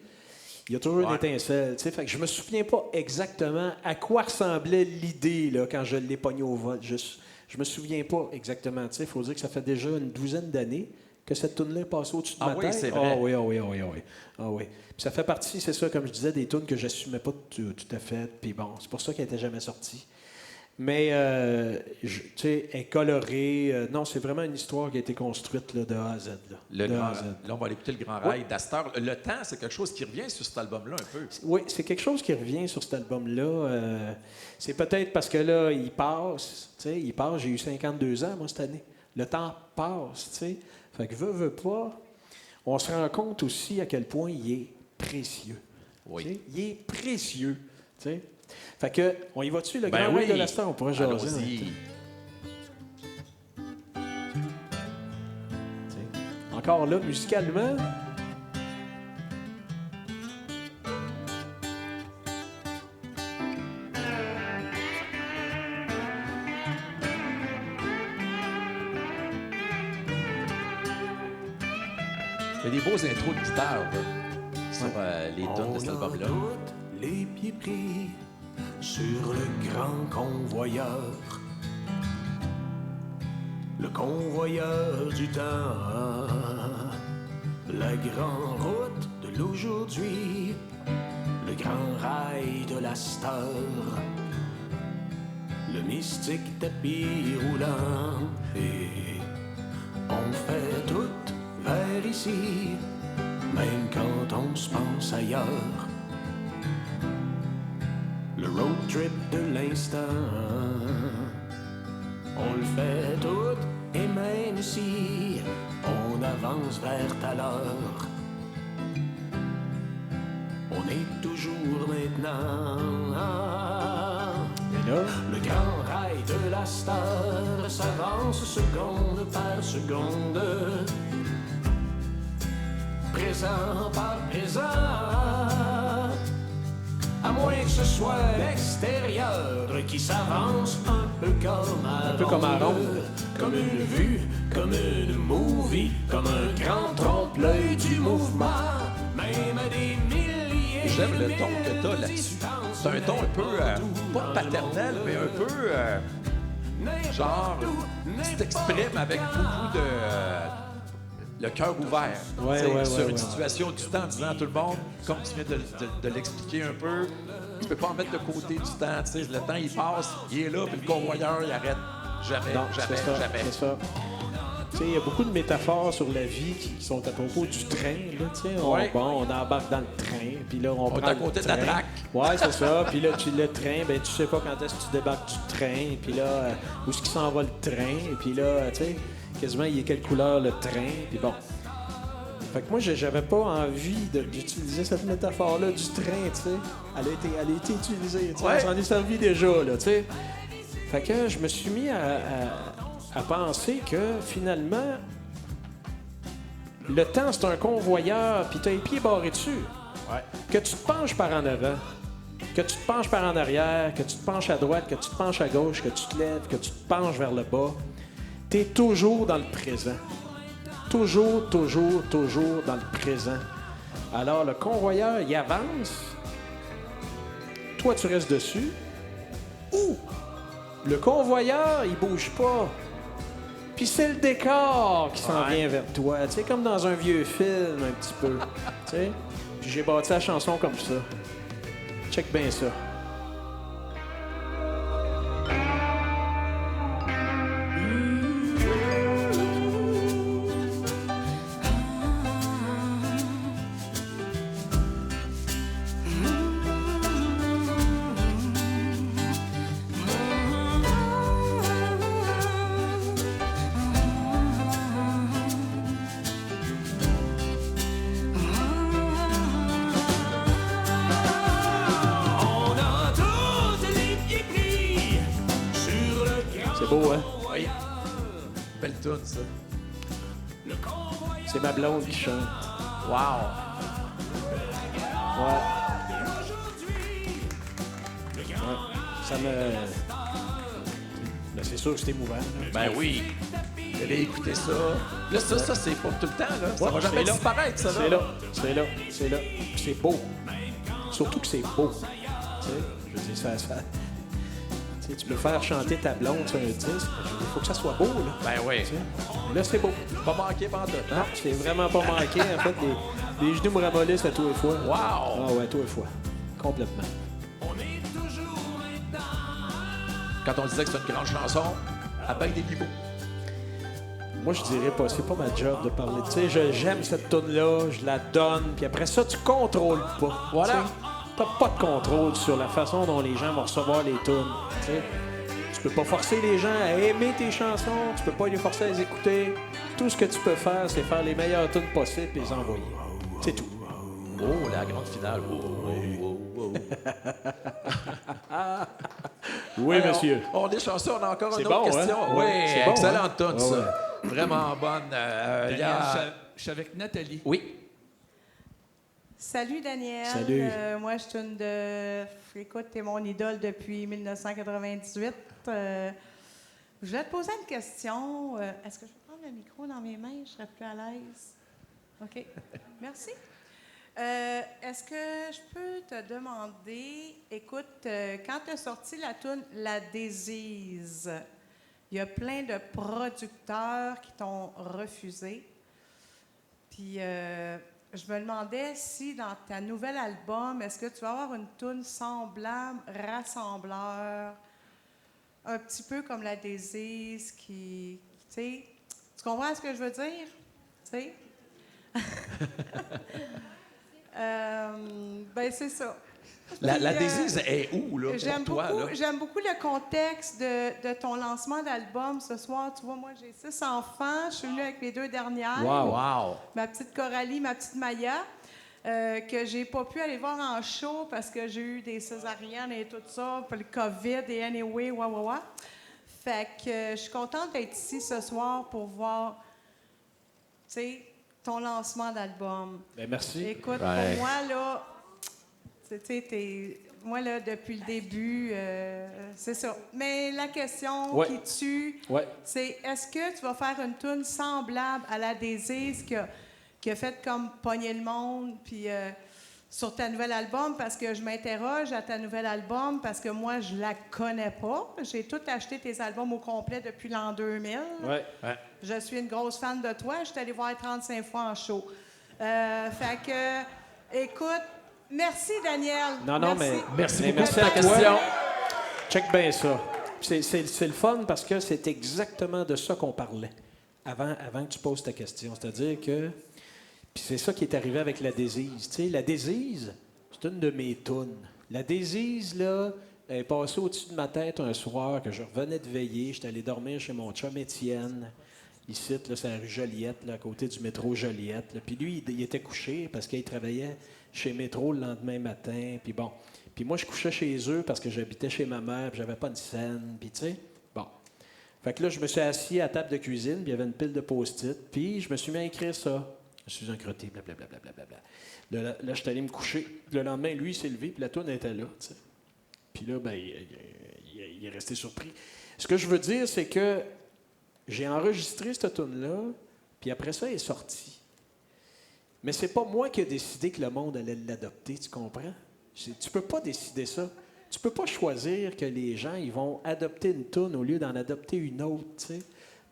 il y a toujours une étincelle. Fait que je me souviens pas exactement à quoi ressemblait l'idée là, quand je l'ai pogné au vol. Je me souviens pas exactement. Il faut dire que ça fait déjà une douzaine d'années que cette toune-là est passée au-dessus de ma tête. C'est vrai. Ah oui. Puis ça fait partie, c'est ça, comme je disais, des tunes que j'assumais pas tout à fait. Puis bon, c'est pour ça qu'elle n'était jamais sortie. Mais, tu sais, elle est colorée. Non, c'est vraiment une histoire qui a été construite là, de A à Z. Là, on va aller écouter le Grand Rail d'Astor. Le temps, c'est quelque chose qui revient sur cet album-là un peu. Oui, c'est quelque chose qui revient sur cet album-là. C'est peut-être parce que là, il passe. Tu sais, j'ai eu 52 ans, moi, cette année. Le temps passe, tu sais. Fait que veut pas, on se rend compte aussi à quel point il est précieux. Oui. T'sais, il est précieux. T'sais. Fait que, on y va dessus, le Grand Rail de l'Astor, on pourrait jaser. Encore là, musicalement. Il y a des beaux intros de guitare là, sur les tonnes de cet album-là. Les pieds pris sur le grand convoyeur, le convoyeur du temps, la grande route de l'aujourd'hui, le grand rail de l'Astor, le mystique tapis roulant, et on fait tout vers ici, même quand on se pense ailleurs. Le road trip de l'instant, on le fait tout, et même si on avance vers ta l'heure, on est toujours maintenant. Et là, le grand rail de l'Astor s'avance seconde par seconde, présent par présent, à moins que ce soit l'extérieur qui s'avance un peu comme à ronde, comme une vue, comme une movie, comme un grand trompe-l'œil du mouvement, même des milliers. J'aime le ton que t'as là-dessus. C'est un ton un peu, pas paternel, mais un peu, genre, tu t'exprimes avec beaucoup de... le cœur ouvert sur une situation du temps, en disant à tout le monde, comme tu viens de l'expliquer un peu, tu peux pas en mettre de côté du temps. Le temps, il passe, il est là, puis le convoyeur, il arrête. Jamais. C'est ça. Il y a beaucoup de métaphores sur la vie qui sont à propos du train. Là, on embarque dans le train, puis là, on prend est à côté de la traque. Oui, c'est ça. Puis là, le train, ben tu sais pas quand est-ce que tu débarques du train, puis là, où est-ce qu'il s'en va le train, et puis là, tu sais, quasiment, il est quelle couleur le train, puis bon. Fait que moi, j'avais pas envie d'utiliser cette métaphore-là du train, tu sais. Elle a été utilisée, tu sais. On s'en est servi déjà, là, tu sais. Fait que je me suis mis à à penser que, finalement, le temps, c'est un convoyeur, puis tu as les pieds barrés dessus. Ouais. Que tu te penches par en avant, que tu te penches par en arrière, que tu te penches à droite, que tu te penches à gauche, que tu te lèves, que tu te penches vers le bas, tu es toujours dans le présent. Toujours, toujours, toujours dans le présent. Alors, le convoyeur, il avance. Toi, tu restes dessus. Ou le convoyeur, il bouge pas. Puis c'est le décor qui s'en vient vers toi. Tu sais, comme dans un vieux film, un petit peu. Tu sais? Puis j'ai bâti la chanson comme ça. Check bien ça. C'est beau, hein? Oui. Belle tune, ça. C'est ma blonde qui chante. Wow. Ouais. Ça me... Ben, c'est sûr que c'est émouvant. Ben oui. Allez écouter ça. Là, ça c'est pour tout le temps. Là. Ça va jamais disparaître, ça. C'est là. C'est là. C'est là. Puis c'est beau. Surtout que c'est beau. Tu sais, je veux dire, ça... Tu sais, tu peux faire chanter ta blonde sur un disque. Il faut que ça soit beau, là. Ben oui. Tu sais. Là, c'est beau. Pas manqué pendant tout. Non, c'est vraiment pas manqué. En fait, les genoux me ramollissent à tous les fois. Wow! Ah ouais, à tous les fois. Complètement. Quand on disait que c'est une grande chanson, avec des niveaux. Moi, je dirais pas. C'est pas ma job de parler. Tu sais, j'aime cette toune-là, je la donne, puis après ça, tu contrôles pas. Voilà. Tu sais, t'as pas de contrôle sur la façon dont les gens vont recevoir les tounes. Tu sais. Tu peux pas forcer les gens à aimer tes chansons, tu peux pas les forcer à les écouter. Tout ce que tu peux faire, c'est faire les meilleures tunes possibles et les envoyer. C'est tout. Oh, la grande finale. Oui, Alors, monsieur. On est chanceux, on a encore C'est une autre bon, question. hein? Oui, C'est bon, excellente hein? tune, ça. Vraiment bonne. Il y a... Je suis avec Nathalie. Oui. Salut Daniel. Salut. Moi, je suis une de. Écoute, t'es mon idole depuis 1998. Je voulais te poser une question. Est-ce que je peux prendre le micro dans mes mains? Je serais plus à l'aise. OK. Merci. Est-ce que je peux te demander, écoute, quand tu as sorti la toune La Désise, il y a plein de producteurs qui t'ont refusé. Puis je me demandais si dans ta nouvel album, est-ce que tu vas avoir une toune semblable, rassembleur, un petit peu comme La Désise, qui tu sais, tu comprends ce que je veux dire? Tu sais? Ben c'est ça. La Désise est où, là, pour toi? J'aime beaucoup le contexte de ton lancement d'album ce soir. Tu vois, moi, j'ai 6 enfants. Je suis venue avec mes 2 dernières. Wow! Ma petite Coralie, ma petite Maya, que j'ai pas pu aller voir en show parce que j'ai eu des césariennes et tout ça, pour le COVID et anyway, Fait que je suis contente d'être ici ce soir pour voir, tu sais, ton lancement d'album. Ben, merci. Écoute, Ouais. pour moi, là, tu sais, moi, là, depuis le début, c'est ça. Mais la question Ouais. qui tue, Ouais. c'est est-ce que tu vas faire une toune semblable à La Désise qui a fait comme pogner le monde, puis sur ta nouvel album, parce que je m'interroge à ta nouvel album, parce que moi, je la connais pas. J'ai tout acheté tes albums au complet depuis l'an 2000. Ouais. Je suis une grosse fan de toi. Je suis allée voir 35 fois en show. Fait que, écoute, merci, Daniel. Non, mais Merci mais beaucoup merci pour ta à toi. question. Check bien ça. C'est le fun parce que c'est exactement de ça qu'on parlait avant que tu poses ta question. C'est-à-dire que... Puis c'est ça qui est arrivé avec La Désise. Tu sais, La Désise, c'est une de mes tounes. La Désise, là, elle est passée au-dessus de ma tête un soir que je revenais de veiller. J'étais allé dormir chez mon chum Étienne, ici, là, c'est la rue Joliette, là, à côté du métro Joliette. Là. Puis lui, il était couché parce qu'il travaillait chez Métro le lendemain matin. Puis bon. Puis moi, je couchais chez eux parce que j'habitais chez ma mère, puis j'avais pas de scène. Puis tu sais, bon. Fait que là, je me suis assis à la table de cuisine, puis il y avait une pile de post-it, puis je me suis mis à écrire ça. Je suis un crotté, blablabla. Là, je suis allé me coucher. Le lendemain, lui, il s'est levé, puis la toune était là, tu sais. Puis là, ben, il est resté surpris. Ce que je veux dire, c'est que j'ai enregistré cette toune-là, puis après ça, elle est sortie. Mais c'est pas moi qui ai décidé que le monde allait l'adopter, tu comprends? Tu peux pas décider ça. Tu peux pas choisir que les gens ils vont adopter une toune au lieu d'en adopter une autre, tu sais.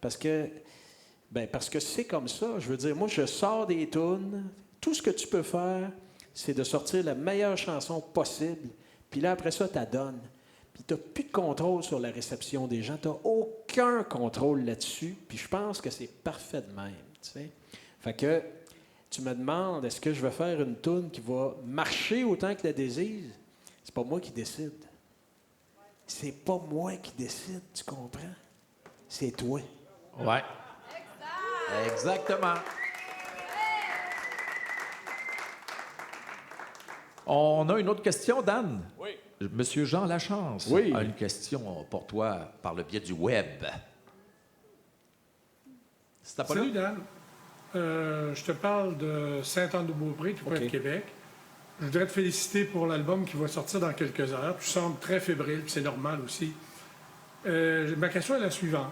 Parce que c'est comme ça. Je veux dire, moi, je sors des tounes. Tout ce que tu peux faire, c'est de sortir la meilleure chanson possible. Puis là, après ça, tu la donnes. Puis tu n'as plus de contrôle sur la réception des gens. Tu n'as aucun contrôle là-dessus. Puis je pense que c'est parfait de même, tu sais. Fait que tu me demandes, est-ce que je vais faire une toune qui va marcher autant que la désire? C'est pas moi qui décide. C'est pas moi qui décide, tu comprends? C'est toi. Ouais. Exactement. On a une autre question, Dan. Oui. Monsieur Jean Lachance a une question pour toi par le biais du web. Salut, Dan. Je te parle de Saint-Anne-de-Beaupré, tout près de Québec. Je voudrais te féliciter pour l'album qui va sortir dans quelques heures. Tu sembles très fébrile, puis c'est normal aussi. Ma question est la suivante.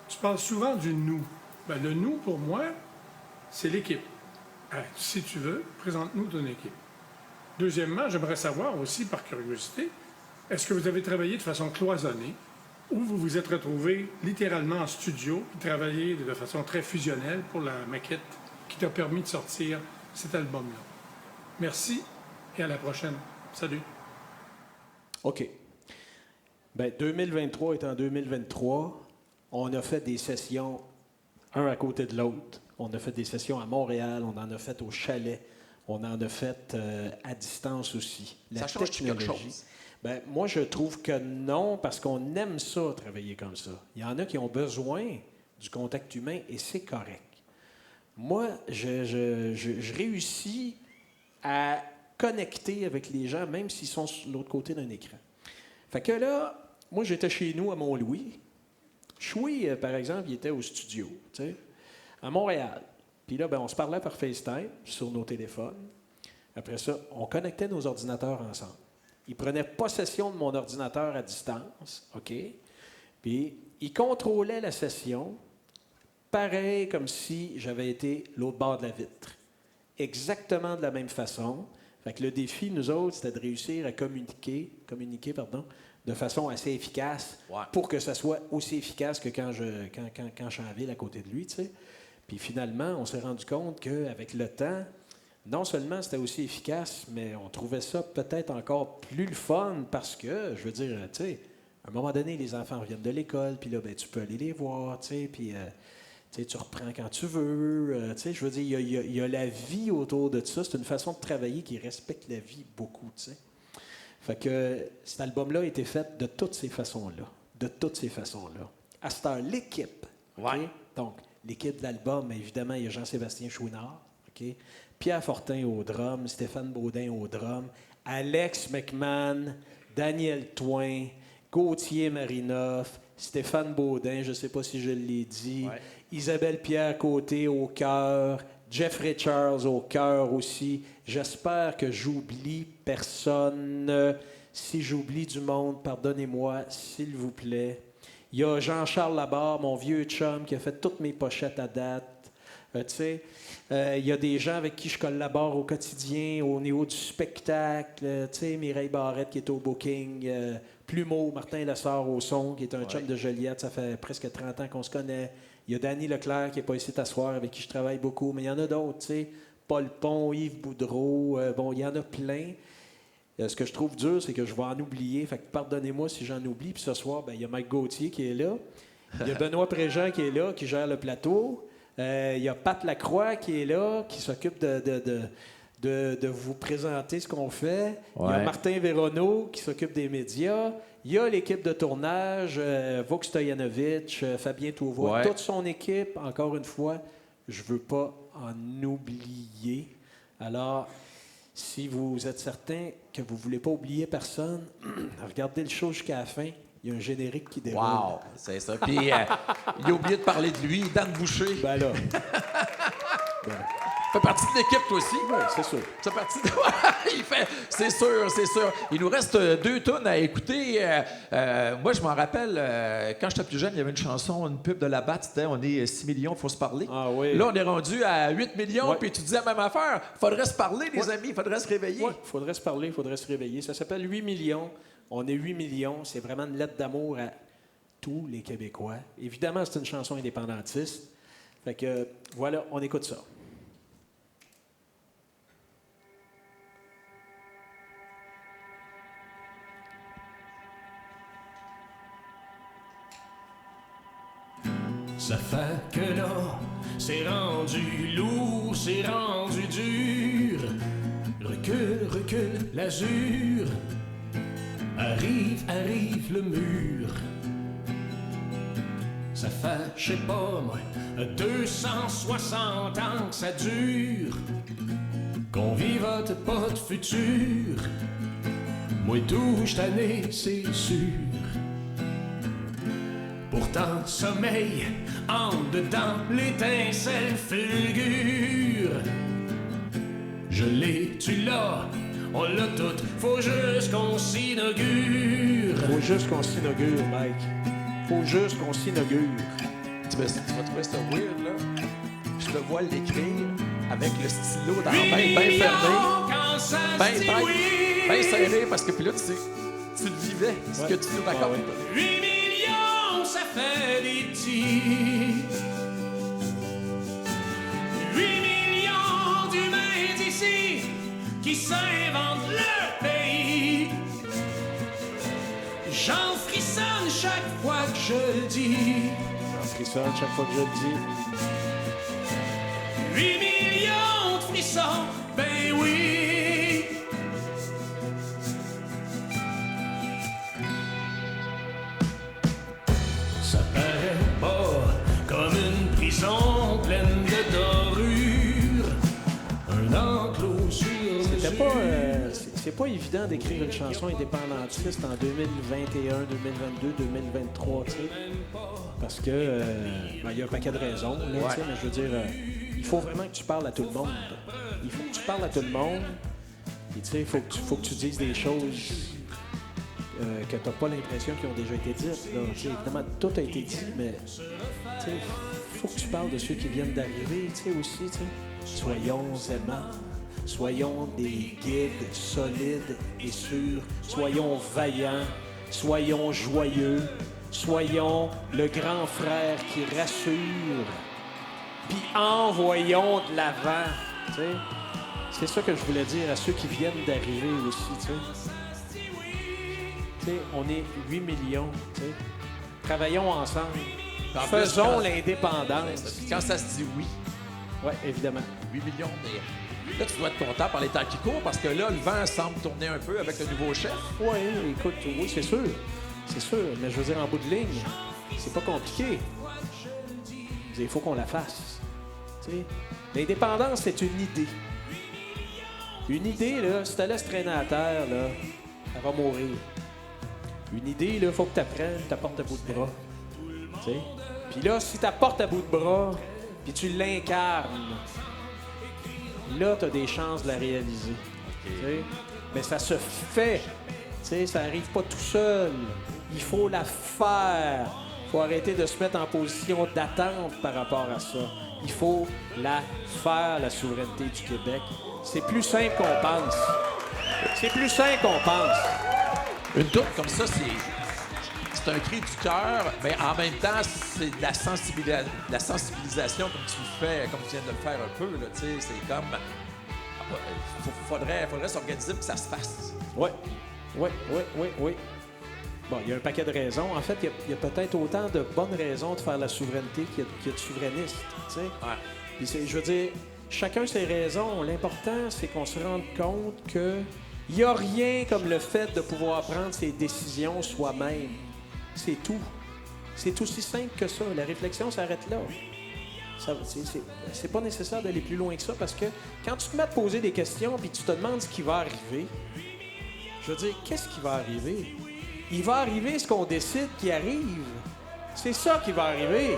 Tu parles souvent du « nous ». Ben, le « nous », pour moi, c'est l'équipe. Si tu veux, présente-nous ton équipe. Deuxièmement, j'aimerais savoir aussi, par curiosité, est-ce que vous avez travaillé de façon cloisonnée ou vous vous êtes retrouvés littéralement en studio et travaillé de façon très fusionnelle pour la maquette qui t'a permis de sortir cet album-là? Merci et à la prochaine. Salut. OK. Bien, 2023 étant 2023, on a fait des sessions un à côté de l'autre. On a fait des sessions à Montréal, on en a fait au chalet, on en a fait à distance aussi. Ça change quelque chose? Bien, moi, je trouve que non, parce qu'on aime ça, travailler comme ça. Il y en a qui ont besoin du contact humain et c'est correct. Moi, je réussis à connecter avec les gens, même s'ils sont sur l'autre côté d'un écran. Fait que là, moi, j'étais chez nous à Mont-Louis. Choui, par exemple, il était au studio, tu sais, à Montréal. Puis là, ben, on se parlait par FaceTime sur nos téléphones. Après ça, on connectait nos ordinateurs ensemble. Il prenait possession de mon ordinateur à distance, OK? Puis il contrôlait la session, pareil comme si j'avais été l'autre bord de la vitre. Exactement de la même façon. Fait que le défi, nous autres, c'était de réussir à communiquer, de façon assez efficace pour que ça soit aussi efficace que quand je suis en ville à côté de lui, tu sais. Puis finalement, on s'est rendu compte qu'avec le temps, non seulement c'était aussi efficace, mais on trouvait ça peut-être encore plus le fun parce que, je veux dire, tu sais, à un moment donné, les enfants reviennent de l'école, puis là, ben, tu peux aller les voir, tu sais, puis tu reprends quand tu veux. Tu sais, je veux dire, il y a la vie autour de ça. C'est une façon de travailler qui respecte la vie beaucoup, tu sais. Fait que cet album-là a été fait de toutes ces façons-là. De toutes ces façons-là. À cette heure, l'équipe. Okay? Donc, l'équipe de l'album, évidemment, il y a Jean-Sébastien Chouinard, okay? Pierre Fortin au drum, Stéphane Baudin au drum, Alex McMahon, Daniel Toin, Gauthier Marinoff, Stéphane Baudin, je ne sais pas si je l'ai dit, Isabelle Pierre Côté au chœur, Jeffrey Charles au chœur aussi. J'espère que j'oublie personne. Si j'oublie du monde, pardonnez-moi, s'il vous plaît. Il y a Jean-Charles Labarre, mon vieux chum, qui a fait toutes mes pochettes à date. Tu sais, il y a des gens avec qui je collabore au quotidien, au niveau du spectacle. Tu sais, Mireille Barrette qui est au booking, Plumeau, Martin Lessard au son, qui est un chum de Joliette. Ça fait presque 30 ans qu'on se connaît. Il y a Danny Leclerc qui n'est pas ici t'asseoir, avec qui je travaille beaucoup. Mais il y en a d'autres, tu sais. Paul Pont, Yves Boudreau. Bon, il y en a plein. Ce que je trouve dur, c'est que je vais en oublier. Fait que pardonnez-moi si j'en oublie. Puis ce soir, ben, il y a Mike Gauthier qui est là. Il y a Benoît Préjean qui est là, qui gère le plateau. Il y a Pat Lacroix qui est là, qui s'occupe de vous présenter ce qu'on fait. Il y a Martin Véronneau qui s'occupe des médias. Il y a l'équipe de tournage, Vuk Stojanovic, Fabien Touvois, toute son équipe. Encore une fois, je ne veux pas en oublier. Alors, si vous êtes certain que vous ne voulez pas oublier personne, regardez le show jusqu'à la fin, il y a un générique qui déroule. Wow, c'est ça. Puis, il a oublié de parler de lui, Dan Boucher. Ben là. Tu fais partie de l'équipe, toi aussi? Oui, c'est sûr. Tu fais partie de... C'est sûr, c'est sûr. Il nous reste 2 tunes à écouter. Moi, je m'en rappelle, quand j'étais plus jeune, il y avait une chanson, une pub de la BAT, c'était « On est 6 millions, il faut se parler Ah oui. Là, on est rendu à 8 millions, puis tu disais la même affaire. Faudrait se parler, les amis, faudrait se réveiller. Oui, faudrait se parler, faudrait se réveiller. Ça s'appelle 8 millions. On est 8 millions. C'est vraiment une lettre d'amour à tous les Québécois. Évidemment, c'est une chanson indépendantiste. Fait que, voilà, on écoute ça. Ça fait que là, c'est rendu lourd, c'est rendu dur. Recule, recule, l'azur. Arrive, arrive le mur. Ça fait, je sais pas moi, 260 ans que ça dure. Qu'on vivote pas de futur. Moi tout, j'suis tanné, c'est sûr. Pourtant, sommeil, en dedans, l'étincelle fulgure. Je l'ai, tu l'as, on l'a tout, faut juste qu'on s'inaugure. Faut juste qu'on s'inaugure, Mike. Faut juste qu'on s'inaugure. Tu vas trouver ça weird, là. Je te vois l'écrire avec le stylo dans la main, bien fermé, bien serré, parce que puis là, tu le vivais, ce que tu nous racontes. 8 millions, ça fait des petits. 8 millions d'humains d'ici qui s'inventent le pays. J'en frissonne chaque fois que je le dis. J'en frissonne chaque fois que je le dis. 8 millions de frissons, ben oui. Ça paraît pas comme une prison pleine de dorures. Un enclos sur C'était pas, c'est pas évident d'écrire une chanson indépendantiste en 2021, 2022, 2023, tu sais. Parce que, il y a un paquet de raisons, là, tu sais, mais je veux dire, il faut vraiment que tu parles à tout le monde. Il faut que tu parles à tout le monde. Et tu sais, il faut que tu dises des choses que tu n'as pas l'impression qu'ils ont déjà été dites. Là. Évidemment, tout a été dit, mais il faut que tu parles de ceux qui viennent d'arriver, tu sais, aussi. T'sais. Soyons aimants, soyons des guides solides et sûrs, soyons vaillants, soyons joyeux, soyons le grand frère qui rassure, puis envoyons de l'avant. T'sais. C'est ça que je voulais dire à ceux qui viennent d'arriver aussi. T'sais, on est 8 millions. T'sais. Travaillons ensemble. Faisons l'indépendance. Quand ça se dit oui. Oui, évidemment. 8 millions, mais là, tu dois être content par les temps qui courent parce que là, le vent semble tourner un peu avec le nouveau chef. Oui, écoute, oui, c'est sûr. C'est sûr. Mais je veux dire, en bout de ligne, c'est pas compliqué. Il faut qu'on la fasse. T'sais. L'indépendance, c'est une idée. Une idée, là, si tu laisses traîner à terre, là, elle va mourir. Une idée, il faut que tu apprennes, tu apportes à bout de bras. T'sais? Puis là, si tu apportes à bout de bras, puis tu l'incarnes, là, tu as des chances de la réaliser. Okay. Mais ça se fait. T'sais, ça n'arrive pas tout seul. Il faut la faire. Il faut arrêter de se mettre en position d'attente par rapport à ça. Il faut la faire, la souveraineté du Québec. C'est plus simple qu'on pense. C'est plus simple qu'on pense. Une tourne comme ça, c'est un cri du cœur, mais en même temps, c'est de la sensibilisation comme tu le fais, comme tu viens de le faire un peu. Là, c'est comme... Faudrait s'organiser pour que ça se fasse. Oui. Bon, il y a un paquet de raisons. En fait, il y a peut-être autant de bonnes raisons de faire la souveraineté qu'il y a de souverainistes. Puis je veux dire, chacun ses raisons. L'important, c'est qu'on se rende compte qu'il n'y a rien comme le fait de pouvoir prendre ses décisions soi-même. C'est tout. C'est aussi simple que ça. La réflexion s'arrête là. C'est pas nécessaire d'aller plus loin que ça parce que quand tu te mets à te poser des questions puis tu te demandes ce qui va arriver, je veux dire, qu'est-ce qui va arriver? il va arriver ce qu'on décide qui arrive. C'est ça qui va arriver.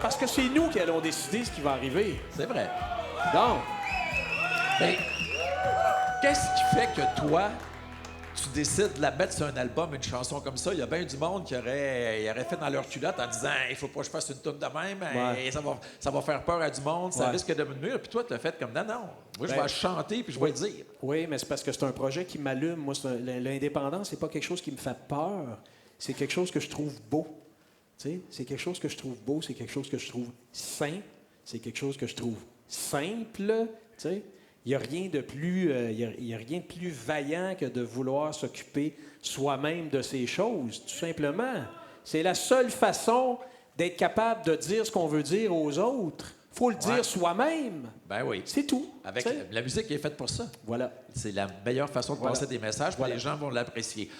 Parce que c'est nous qui allons décider ce qui va arriver. C'est vrai. Donc, ben, qu'est-ce qui fait que toi, tu décides de la mettre sur un album, une chanson comme ça? Il y a bien du monde qui aurait fait dans leur culotte en disant « Il faut pas que je fasse une toune de même, Ouais. et ça va faire peur à du monde, ça Ouais. risque de me nuire. » Puis toi, tu l'as fait comme « Non, non, moi, je Ben, vais chanter puis je vais le dire. » Oui, mais c'est parce que c'est un projet qui m'allume. Moi, l'indépendance, c'est pas quelque chose qui me fait peur. C'est quelque chose que je trouve beau. Tu sais, c'est quelque chose que je trouve beau, c'est quelque chose que je trouve sain, c'est quelque chose que je trouve simple. Tu sais, il n'y a rien de plus, y a rien de plus vaillant que de vouloir s'occuper soi-même de ces choses, tout simplement. C'est la seule façon d'être capable de dire ce qu'on veut dire aux autres. Il faut le dire soi-même. Ben oui. C'est tout. Avec t'sais. la musique est faite pour ça. Voilà. C'est la meilleure façon de passer des messages, puis les gens vont l'apprécier.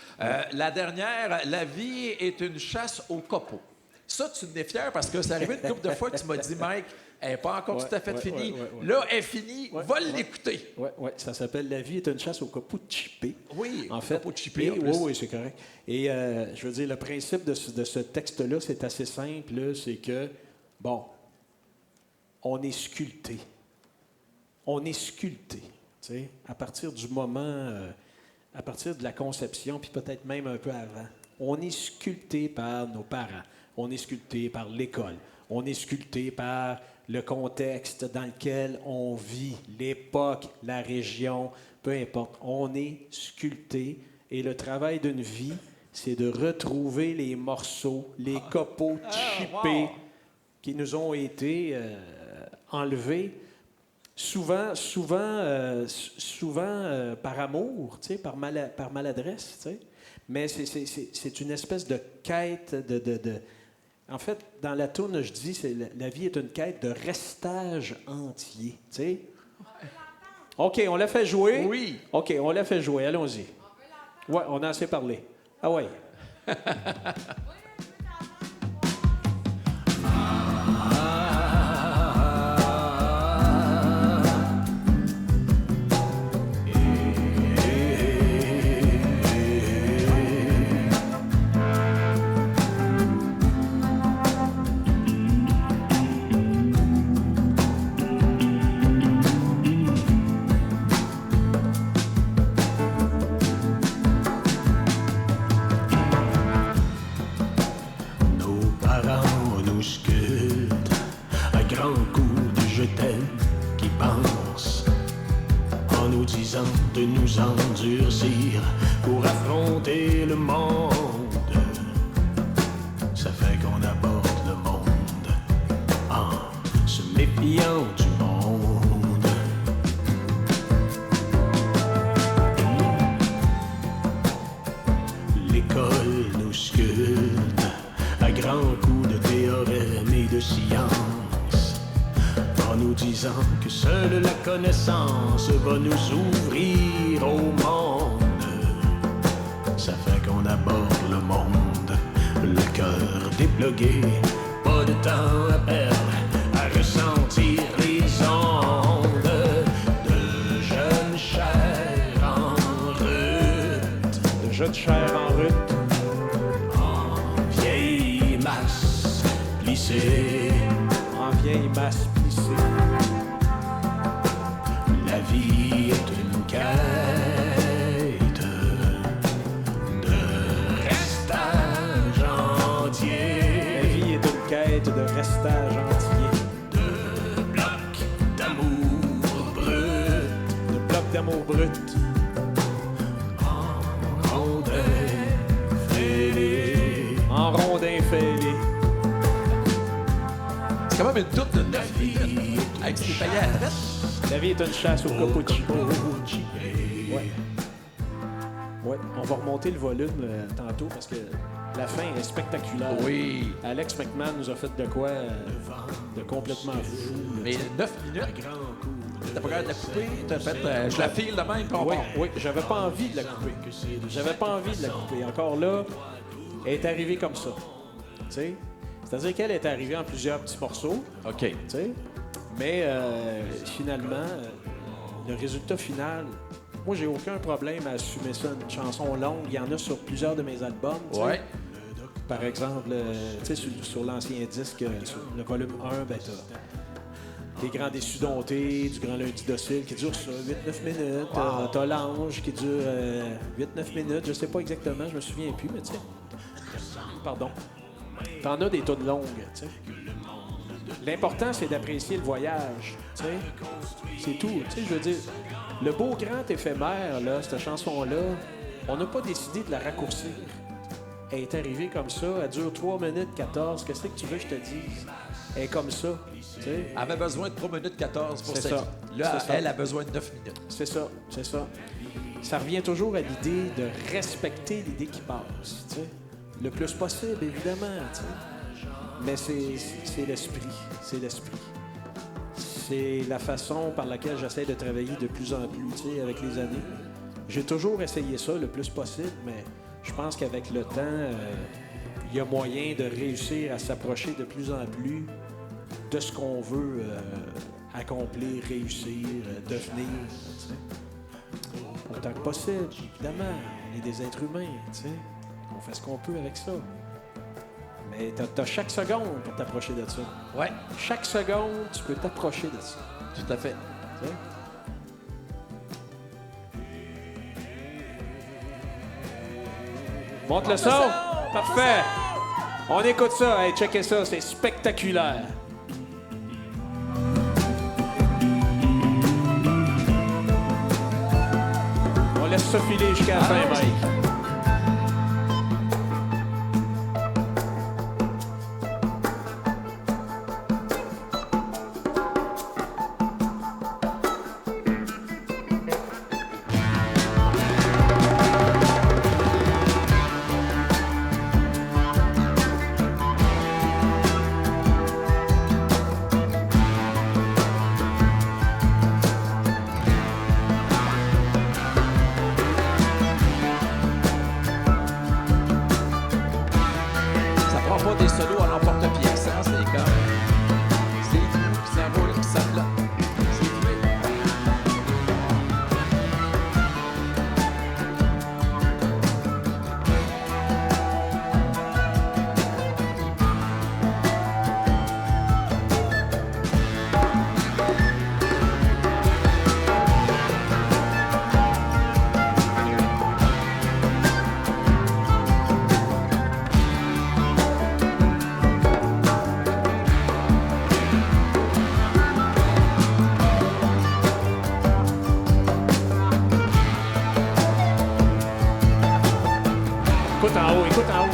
La dernière, la vie est une chasse au copeaux. Ça, tu en es fier parce que c'est arrivé une couple de fois que tu m'as dit, Mike, elle n'est pas encore tout à fait finie. Là, elle est finie, va l'écouter. Oui, ça s'appelle La vie est une chasse au copeau chippé. Oui, en fait. copeau chippé. Oui, c'est correct. Et je veux dire, le principe de ce texte-là, c'est assez simple. Là, c'est que, bon, on est sculpté. On est sculpté. Tu sais, à partir du moment, à partir de la conception, puis peut-être même un peu avant, on est sculpté par nos parents. On est sculpté par l'école. On est sculpté par le contexte dans lequel on vit, l'époque, la région, peu importe. On est sculpté et le travail d'une vie, c'est de retrouver les morceaux, les copeaux chippés qui nous ont été enlevés. Souvent par amour, tu sais, par maladresse, tu sais. Mais c'est une espèce de quête de... En fait, dans la tourne, je dis, la vie est une quête de restage entier, tu sais. OK, on l'a fait jouer? Oui. OK, on l'a fait jouer, allons-y. Ouais, on a assez parlé. Ah ouais. De nous endurcir pour affronter le monde. Ça fait qu'on aborde le monde en se méfiant du monde. L'école nous sculpte à grands coups de théorèmes et de science, en nous disant que seule la connaissance va nous ouvrir au monde. Ça fait qu'on aborde le monde, le cœur déplugué, pas de temps à perdre, à ressentir les ondes de jeunes chairs en route. De jeunes chairs en route. En vieille masse plissée. En vieille masse plissée. La vie est une quête de restage entier. La vie est une quête de restage entier. De blocs d'amour brut. De blocs d'amour brut. En rondins fêlés. En rondins fêlés. C'est quand même une toute de 9 minutes avec ce qui est payé à la fête. La vie est une chasse au copeau chippé. Ouais. Ouais, on va remonter le volume tantôt parce que la fin est spectaculaire. Oui. Alex McMahon nous a fait de quoi de complètement fou. Mais 9 minutes, t'as pas capable de la couper, t'as fait, je la file de même, puis on part. Oui, j'avais pas envie de la couper. J'avais pas envie de la couper. Encore là, elle est arrivée comme ça. Tu sais? C'est-à-dire qu'elle est arrivée en plusieurs petits morceaux. OK. Tu sais? Mais finalement, le résultat final moi, j'ai aucun problème à assumer ça. Une chanson longue, il y en a sur plusieurs de mes albums. Ouais. Par exemple, tu sais, sur l'ancien disque, sur le volume 1, ben, t'as des Grands Déçus domptés, du Grand Lundi docile qui dure ça 8-9 minutes. T'as l'Ange qui dure 8-9 minutes. Je sais pas exactement, je me souviens plus, mais tu sais. Pardon. T'en as des tunes longues, tu sais. L'important, c'est d'apprécier le voyage, tu sais. C'est tout, tu sais, je veux dire. Le beau grand éphémère, là, cette chanson-là, on n'a pas décidé de la raccourcir. Elle est arrivée comme ça, elle dure 3 minutes 14. Qu'est-ce que tu veux que je te dise? Elle est comme ça, tu sais. Elle avait besoin de 3 minutes 14 pour C'est ça. ça. Là, C'est ça. elle a besoin de 9 minutes. C'est ça, c'est ça. Ça revient toujours à l'idée de respecter l'idée qui passe, tu sais. Le plus possible, évidemment, tu sais. Mais c'est l'esprit, c'est l'esprit. C'est la façon par laquelle j'essaie de travailler de plus en plus, tu sais, avec les années. J'ai toujours essayé ça le plus possible, mais je pense qu'avec le temps, il y a moyen de réussir à s'approcher de plus en plus de ce qu'on veut accomplir, réussir, devenir, tu sais. Autant que possible, évidemment. On est des êtres humains, tu sais. On fait ce qu'on peut avec ça. Mais t'as chaque seconde pour t'approcher de ça. Ouais. Chaque seconde, tu peux t'approcher de ça. Tout à fait. Tu sais? Monte le son! Parfait! On écoute ça. Hey, checkez ça, c'est spectaculaire. On laisse ça filer jusqu'à la fin, Mike. Ça prend pas des solos à l'emporte-pièce, hein? C'est comme... C'est tout, puis ça roule, puis ça flotte. C'est tout. Écoute en haut, écoute en haut.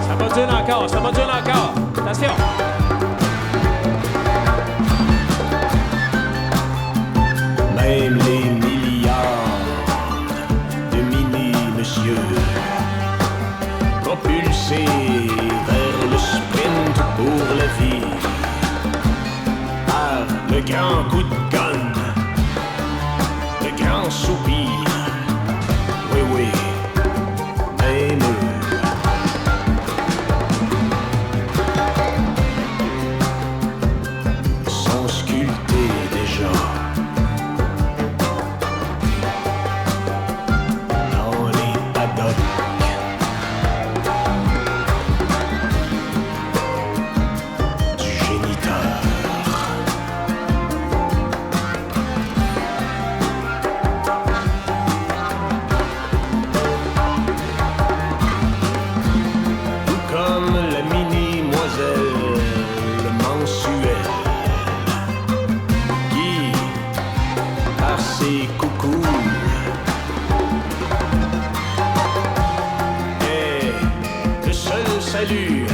Ça module encore, ça module encore. Attention. Même les milliards de mini-monsieur propulsés vers le sprint pour la vie par le grand coup de gun, le grand soupir. Oui, oui, même eux. Sont sculptés déjà dans les paddocks. Du géniteur. Tout comme la mini-moiselle mensuelle qui, par ses coucous, est le seul salut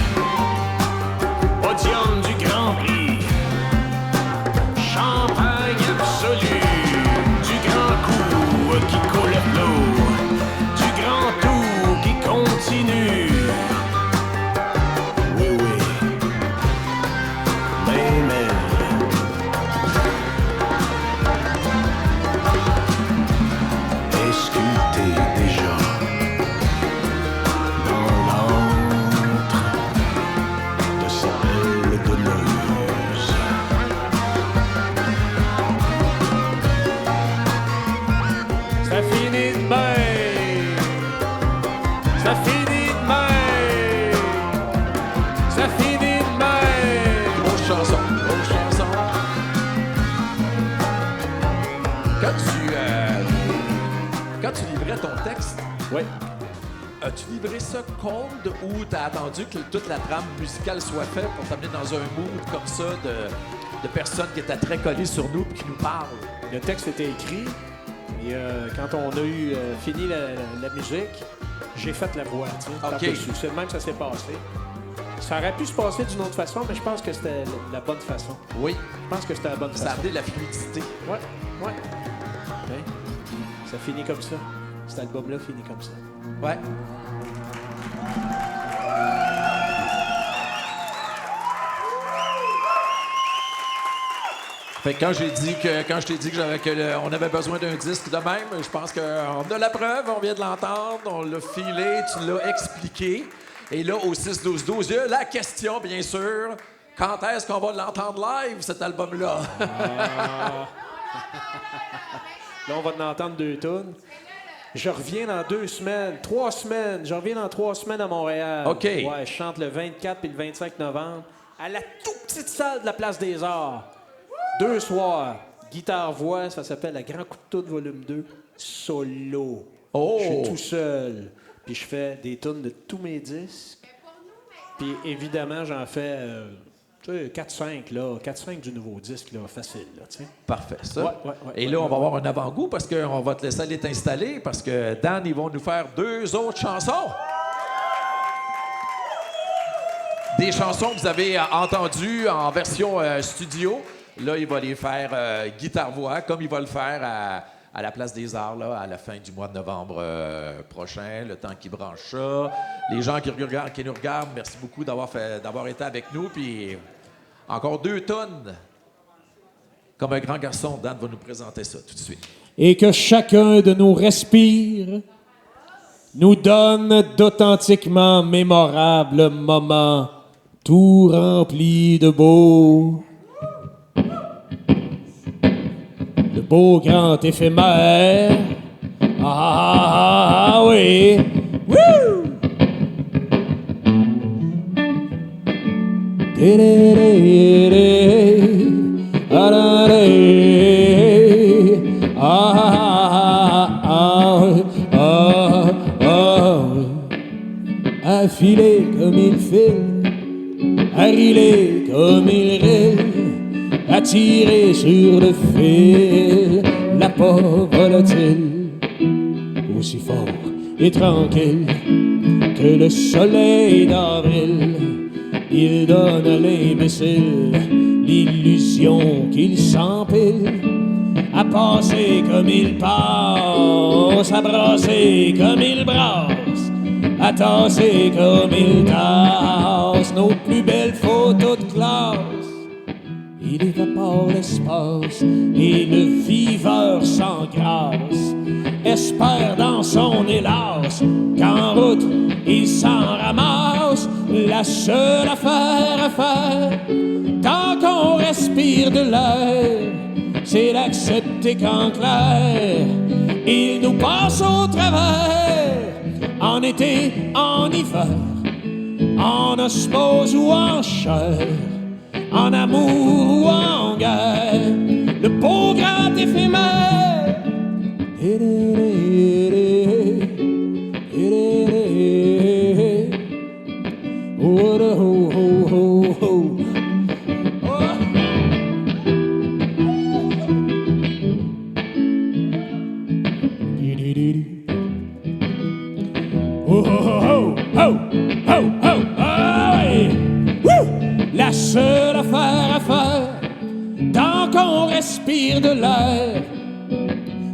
tu livrais ton texte, Oui. as-tu livré ça cold ou t'as attendu que toute la trame musicale soit faite pour t'amener dans un mood comme ça de personnes qui étaient très collées sur nous et qui nous parlent? Le texte était écrit et quand on a eu fini la musique, j'ai fait la voix. Tu sais, OK. C'est le même que ça s'est passé. Ça aurait pu se passer d'une autre façon, mais je pense que c'était la bonne façon. Oui. Je pense que c'était la bonne façon. Ça a amené de la fluidité. Ouais. Ouais. Ça finit comme ça. Cet album-là finit comme ça. Ouais. Fait que quand je t'ai dit on avait besoin d'un disque de même, je pense qu'on a la preuve, on vient de l'entendre, on l'a filé, tu l'as expliqué. Et là, au 6-12-12, il y a la question, bien sûr, quand est-ce qu'on va l'entendre live, cet album-là? Là, on va en entendre 2 tunes. Je reviens dans 2 semaines, 3 semaines. Je reviens dans 3 semaines à Montréal. OK. Ouais, je chante le 24 et le 25 novembre à la toute petite salle de la Place des Arts. 2 soirs. Guitare-voix, ça s'appelle La Grand Coup de Tout, volume 2. Solo. Oh! Je suis tout seul. Puis je fais des tunes de tous mes disques. Puis évidemment, j'en fais 4-5 du nouveau disque, là, facile. Là, Parfait, ça. Ouais, Et là, on va avoir un avant-goût parce qu'on va te laisser aller t'installer parce que Dan, ils vont nous faire 2 autres chansons. Des chansons que vous avez entendues en version studio. Là, il va les faire guitare-voix, comme il va le faire à la Place des Arts, là, à la fin du mois de novembre prochain, le temps qu'il branche ça. Les gens qui nous regardent, merci beaucoup d'avoir été avec nous. Puis encore 2 tonnes. Comme un grand garçon, Dan va nous présenter ça tout de suite. Et que chacun de nous respire, nous donne d'authentiquement mémorables moments, tout remplis de beau. Le beau grand éphémère. Ah, oui. Wouh! Affilé comme il file, arrilé comme il rile, attiré sur le fil, la pauvre volatile, aussi fort et tranquille que le soleil d'avril. Il donne à l'imbécile l'illusion qu'il s'empile, à passer comme il passe, à brasser comme il brasse, à tasser comme il tasse nos plus belles photos de classe. Il évapore l'espace et le viveur sans grâce espère dans son hélas qu'en route il s'en ramasse. La seule affaire à faire tant qu'on respire de l'air, c'est l'accepter qu'en clair il nous passe au travers. En été, en hiver, en osmose ou en chair, en amour ou en guerre, le beau grand éphémère. Oh, oh, oh, oh, oh. Oh, oh, oh, oh, oh, oh, oh, ouais. Wouh! La seule affaire à faire, tant qu'on respire de l'air,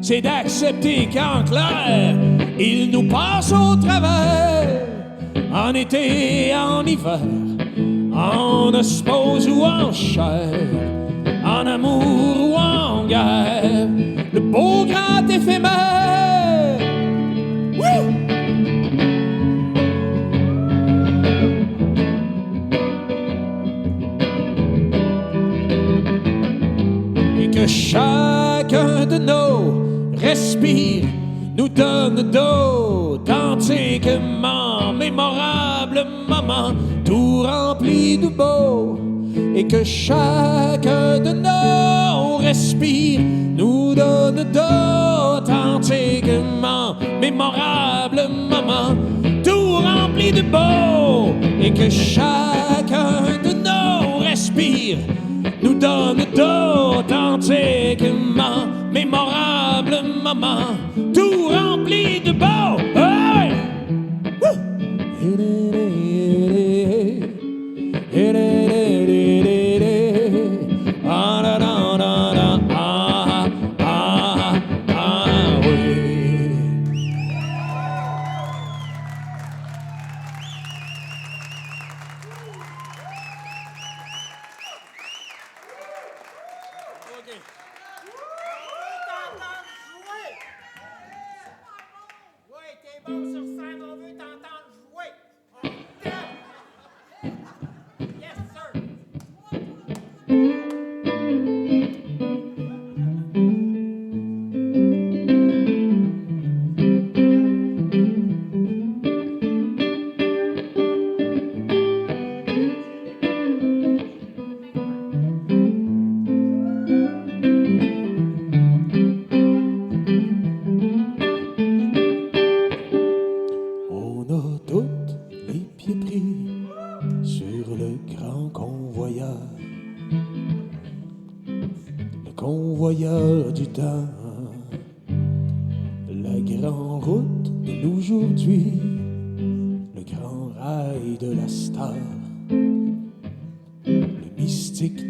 c'est d'accepter qu'en clair, il nous passe au travers. En été, en hiver, en osmose ou en chair, en amour ou en guerre, le beau grand éphémère. Wouh! Que chacun de nos respire nous donne d'authentiquement mémorables moments, tout remplis de beau. Et que chacun de nos respire nous donne d'authentiquement magiquement mémorable moment, tout rempli de beau, et que chacun de nos respires nous donne d'authentiquement mémorable moment, tout rempli de beau. Hey!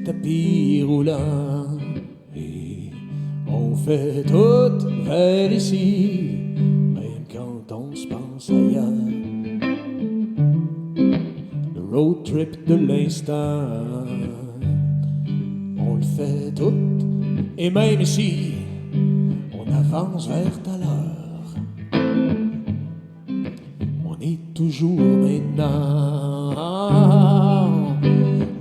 Tapis roulant, et on fait tout vers ici, même quand on se pense ailleurs. Le road trip de l'instant, on le fait tout, et même ici, on avance vers ta l'heure. On est toujours maintenant.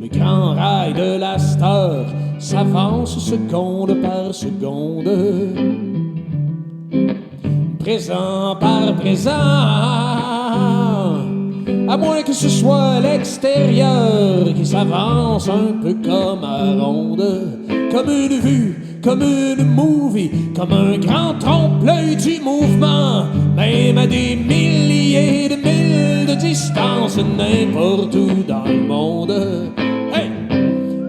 Le grand rail de la star s'avance seconde par seconde, présent par présent, à moins que ce soit l'extérieur qui s'avance un peu comme à ronde, comme une vue, comme une movie, comme un grand trompe-l'œil du mouvement, même à des milliers de milles de distance, n'importe où dans le monde. Hey!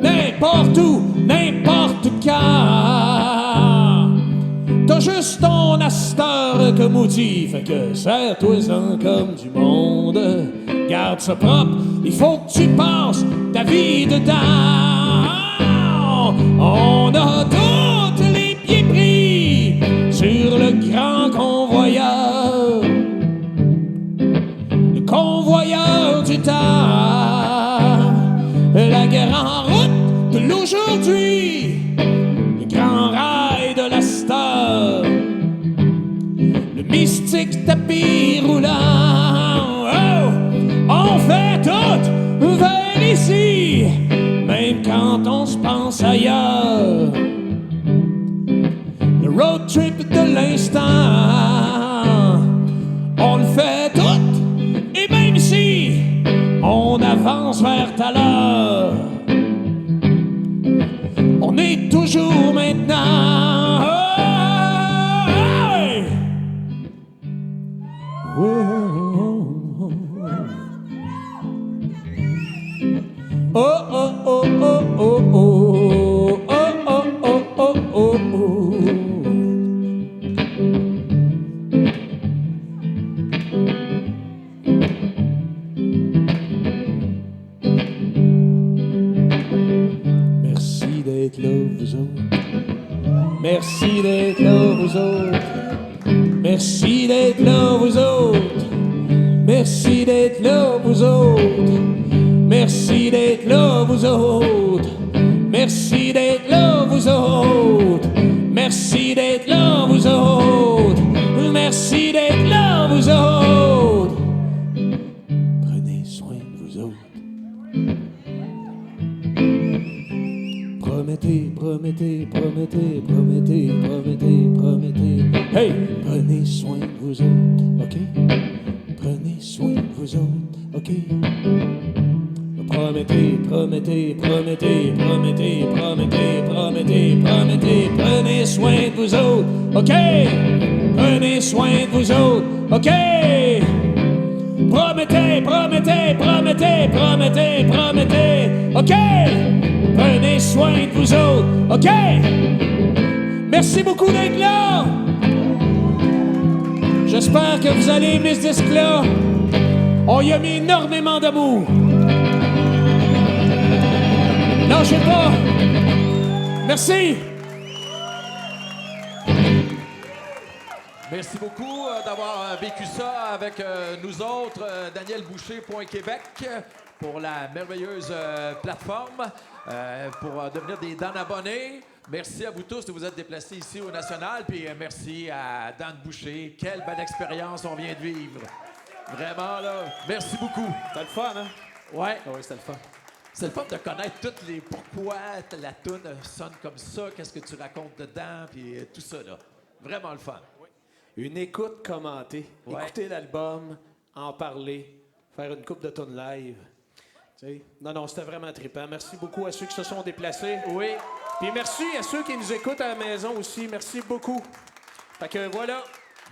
N'importe où, n'importe quand. T'as juste ton astor comme outil, fait que serre-toi-en comme du monde. Garde ça propre, il faut que tu passes ta vie dedans. On a tous les pieds pris sur le grand convoyeur, le convoyeur du temps, la grande route de l'aujourd'hui, le grand rail de la star, le mystique tapis roulant. Oh, on fait tout vers ici, même quand on se pense ailleurs. Le road trip de l'instant, on le fait tout, et même si on avance vers ta l'heure, on est toujours maintenant. Hey! Oh, oh, oh, oh, oh, oh, oh, oh, oh, oh, oh, oh. Merci d'être là, vous autres. Merci d'être là, vous autres. Merci d'être là, vous autres. Merci d'être là, vous autres. Merci d'être là, vous autres. Merci d'être là, vous autres. Merci d'être là, vous autres. Merci d'être là, vous autres. Prenez soin de vous autres. Promettez, promettez, promettez, promettez, promettez, promettez. Hey, prenez soin de vous autres, OK? Prenez soin de vous autres, OK? Promettez, promettez, promettez, promettez, promettez, promettez, promettez, prenez soin de vous autres, OK? Prenez prenez soin de vous autres. OK? Promettez, promettez, promettez, promettez, promettez. OK? Prenez soin de vous autres. OK? Merci beaucoup d'être là. J'espère que vous allez aimer ce disque-là. On y a mis énormément d'amour. Lâchez pas. Merci. Merci beaucoup d'avoir vécu ça avec nous autres, Daniel Boucher, Point Québec, pour la merveilleuse plateforme, pour devenir des Dan abonnés. Merci à vous tous de vous être déplacés ici au National, puis merci à Dan Boucher. Quelle belle expérience on vient de vivre. Vraiment, là, merci beaucoup. C'était le fun, hein? Ouais. Ah oui, c'était le fun. C'est le fun de connaître toutes les pourquoi la toune sonne comme ça, qu'est-ce que tu racontes dedans, puis tout ça, là. Vraiment le fun. Une écoute commentée. Ouais. Écouter l'album, en parler, faire une coupe de tunes live. Tu sais, non, c'était vraiment trippant. Merci beaucoup à ceux qui se sont déplacés. Oui. Puis merci à ceux qui nous écoutent à la maison aussi. Merci beaucoup. Fait que voilà.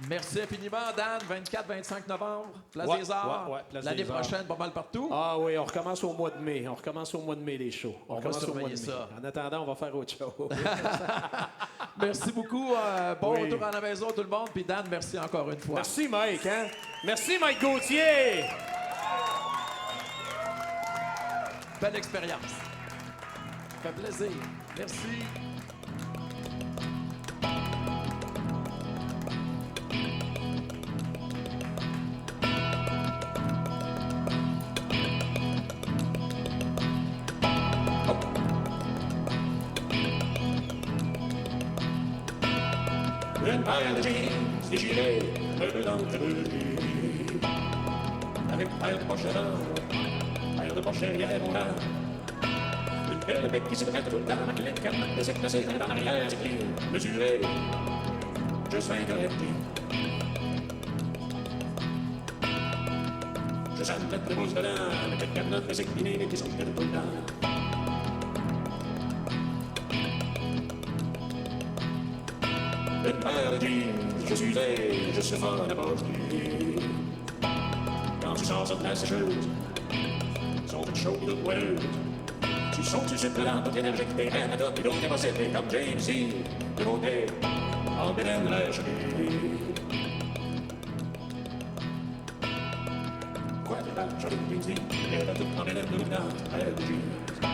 Merci infiniment, Dan. 24-25 novembre, Place Ouais, des Arts. ouais, Place L'année des Arts. prochaine, pas mal partout. Ah oui, on recommence au mois de mai. On recommence au mois de mai, les shows. On va recommence au mois de mai. surveiller ça. En attendant, on va faire autre chose. Merci beaucoup. Bon Oui. retour à la maison, tout le monde. Puis Dan, merci encore une fois. Merci, Mike. Hein? Merci, Mike Gauthier. Belle expérience. Ça fait plaisir. Merci. Une paire de jeans déchirés, un peu d'entrevue. Avec paire de poches devant, paire de poches derrière mon âme. Une paire de bec qui se prête tout le temps, ma clé de carnet de sec placée en arrière, c'est clean, mesuré, juste incorrect. Je sens une tête de mousse dedans, avec une carnet de sec liné qui sont prêtes tout le temps. Une paire de jeans, je suis laid, je suis fort à porter. Quand tu sors ça de la sécheuse, sont toutes chaudes et toutes moelleuses. Tu sautes sur le plan, toute énergique, t'es reine à tout, et d'autres capacités, comme James Dean, de beauté, en bédaine de l'air choqué. Quoi de mal, joli James Dean, elle a tout en bédaine de l'ouvrant, à l'air de jeans.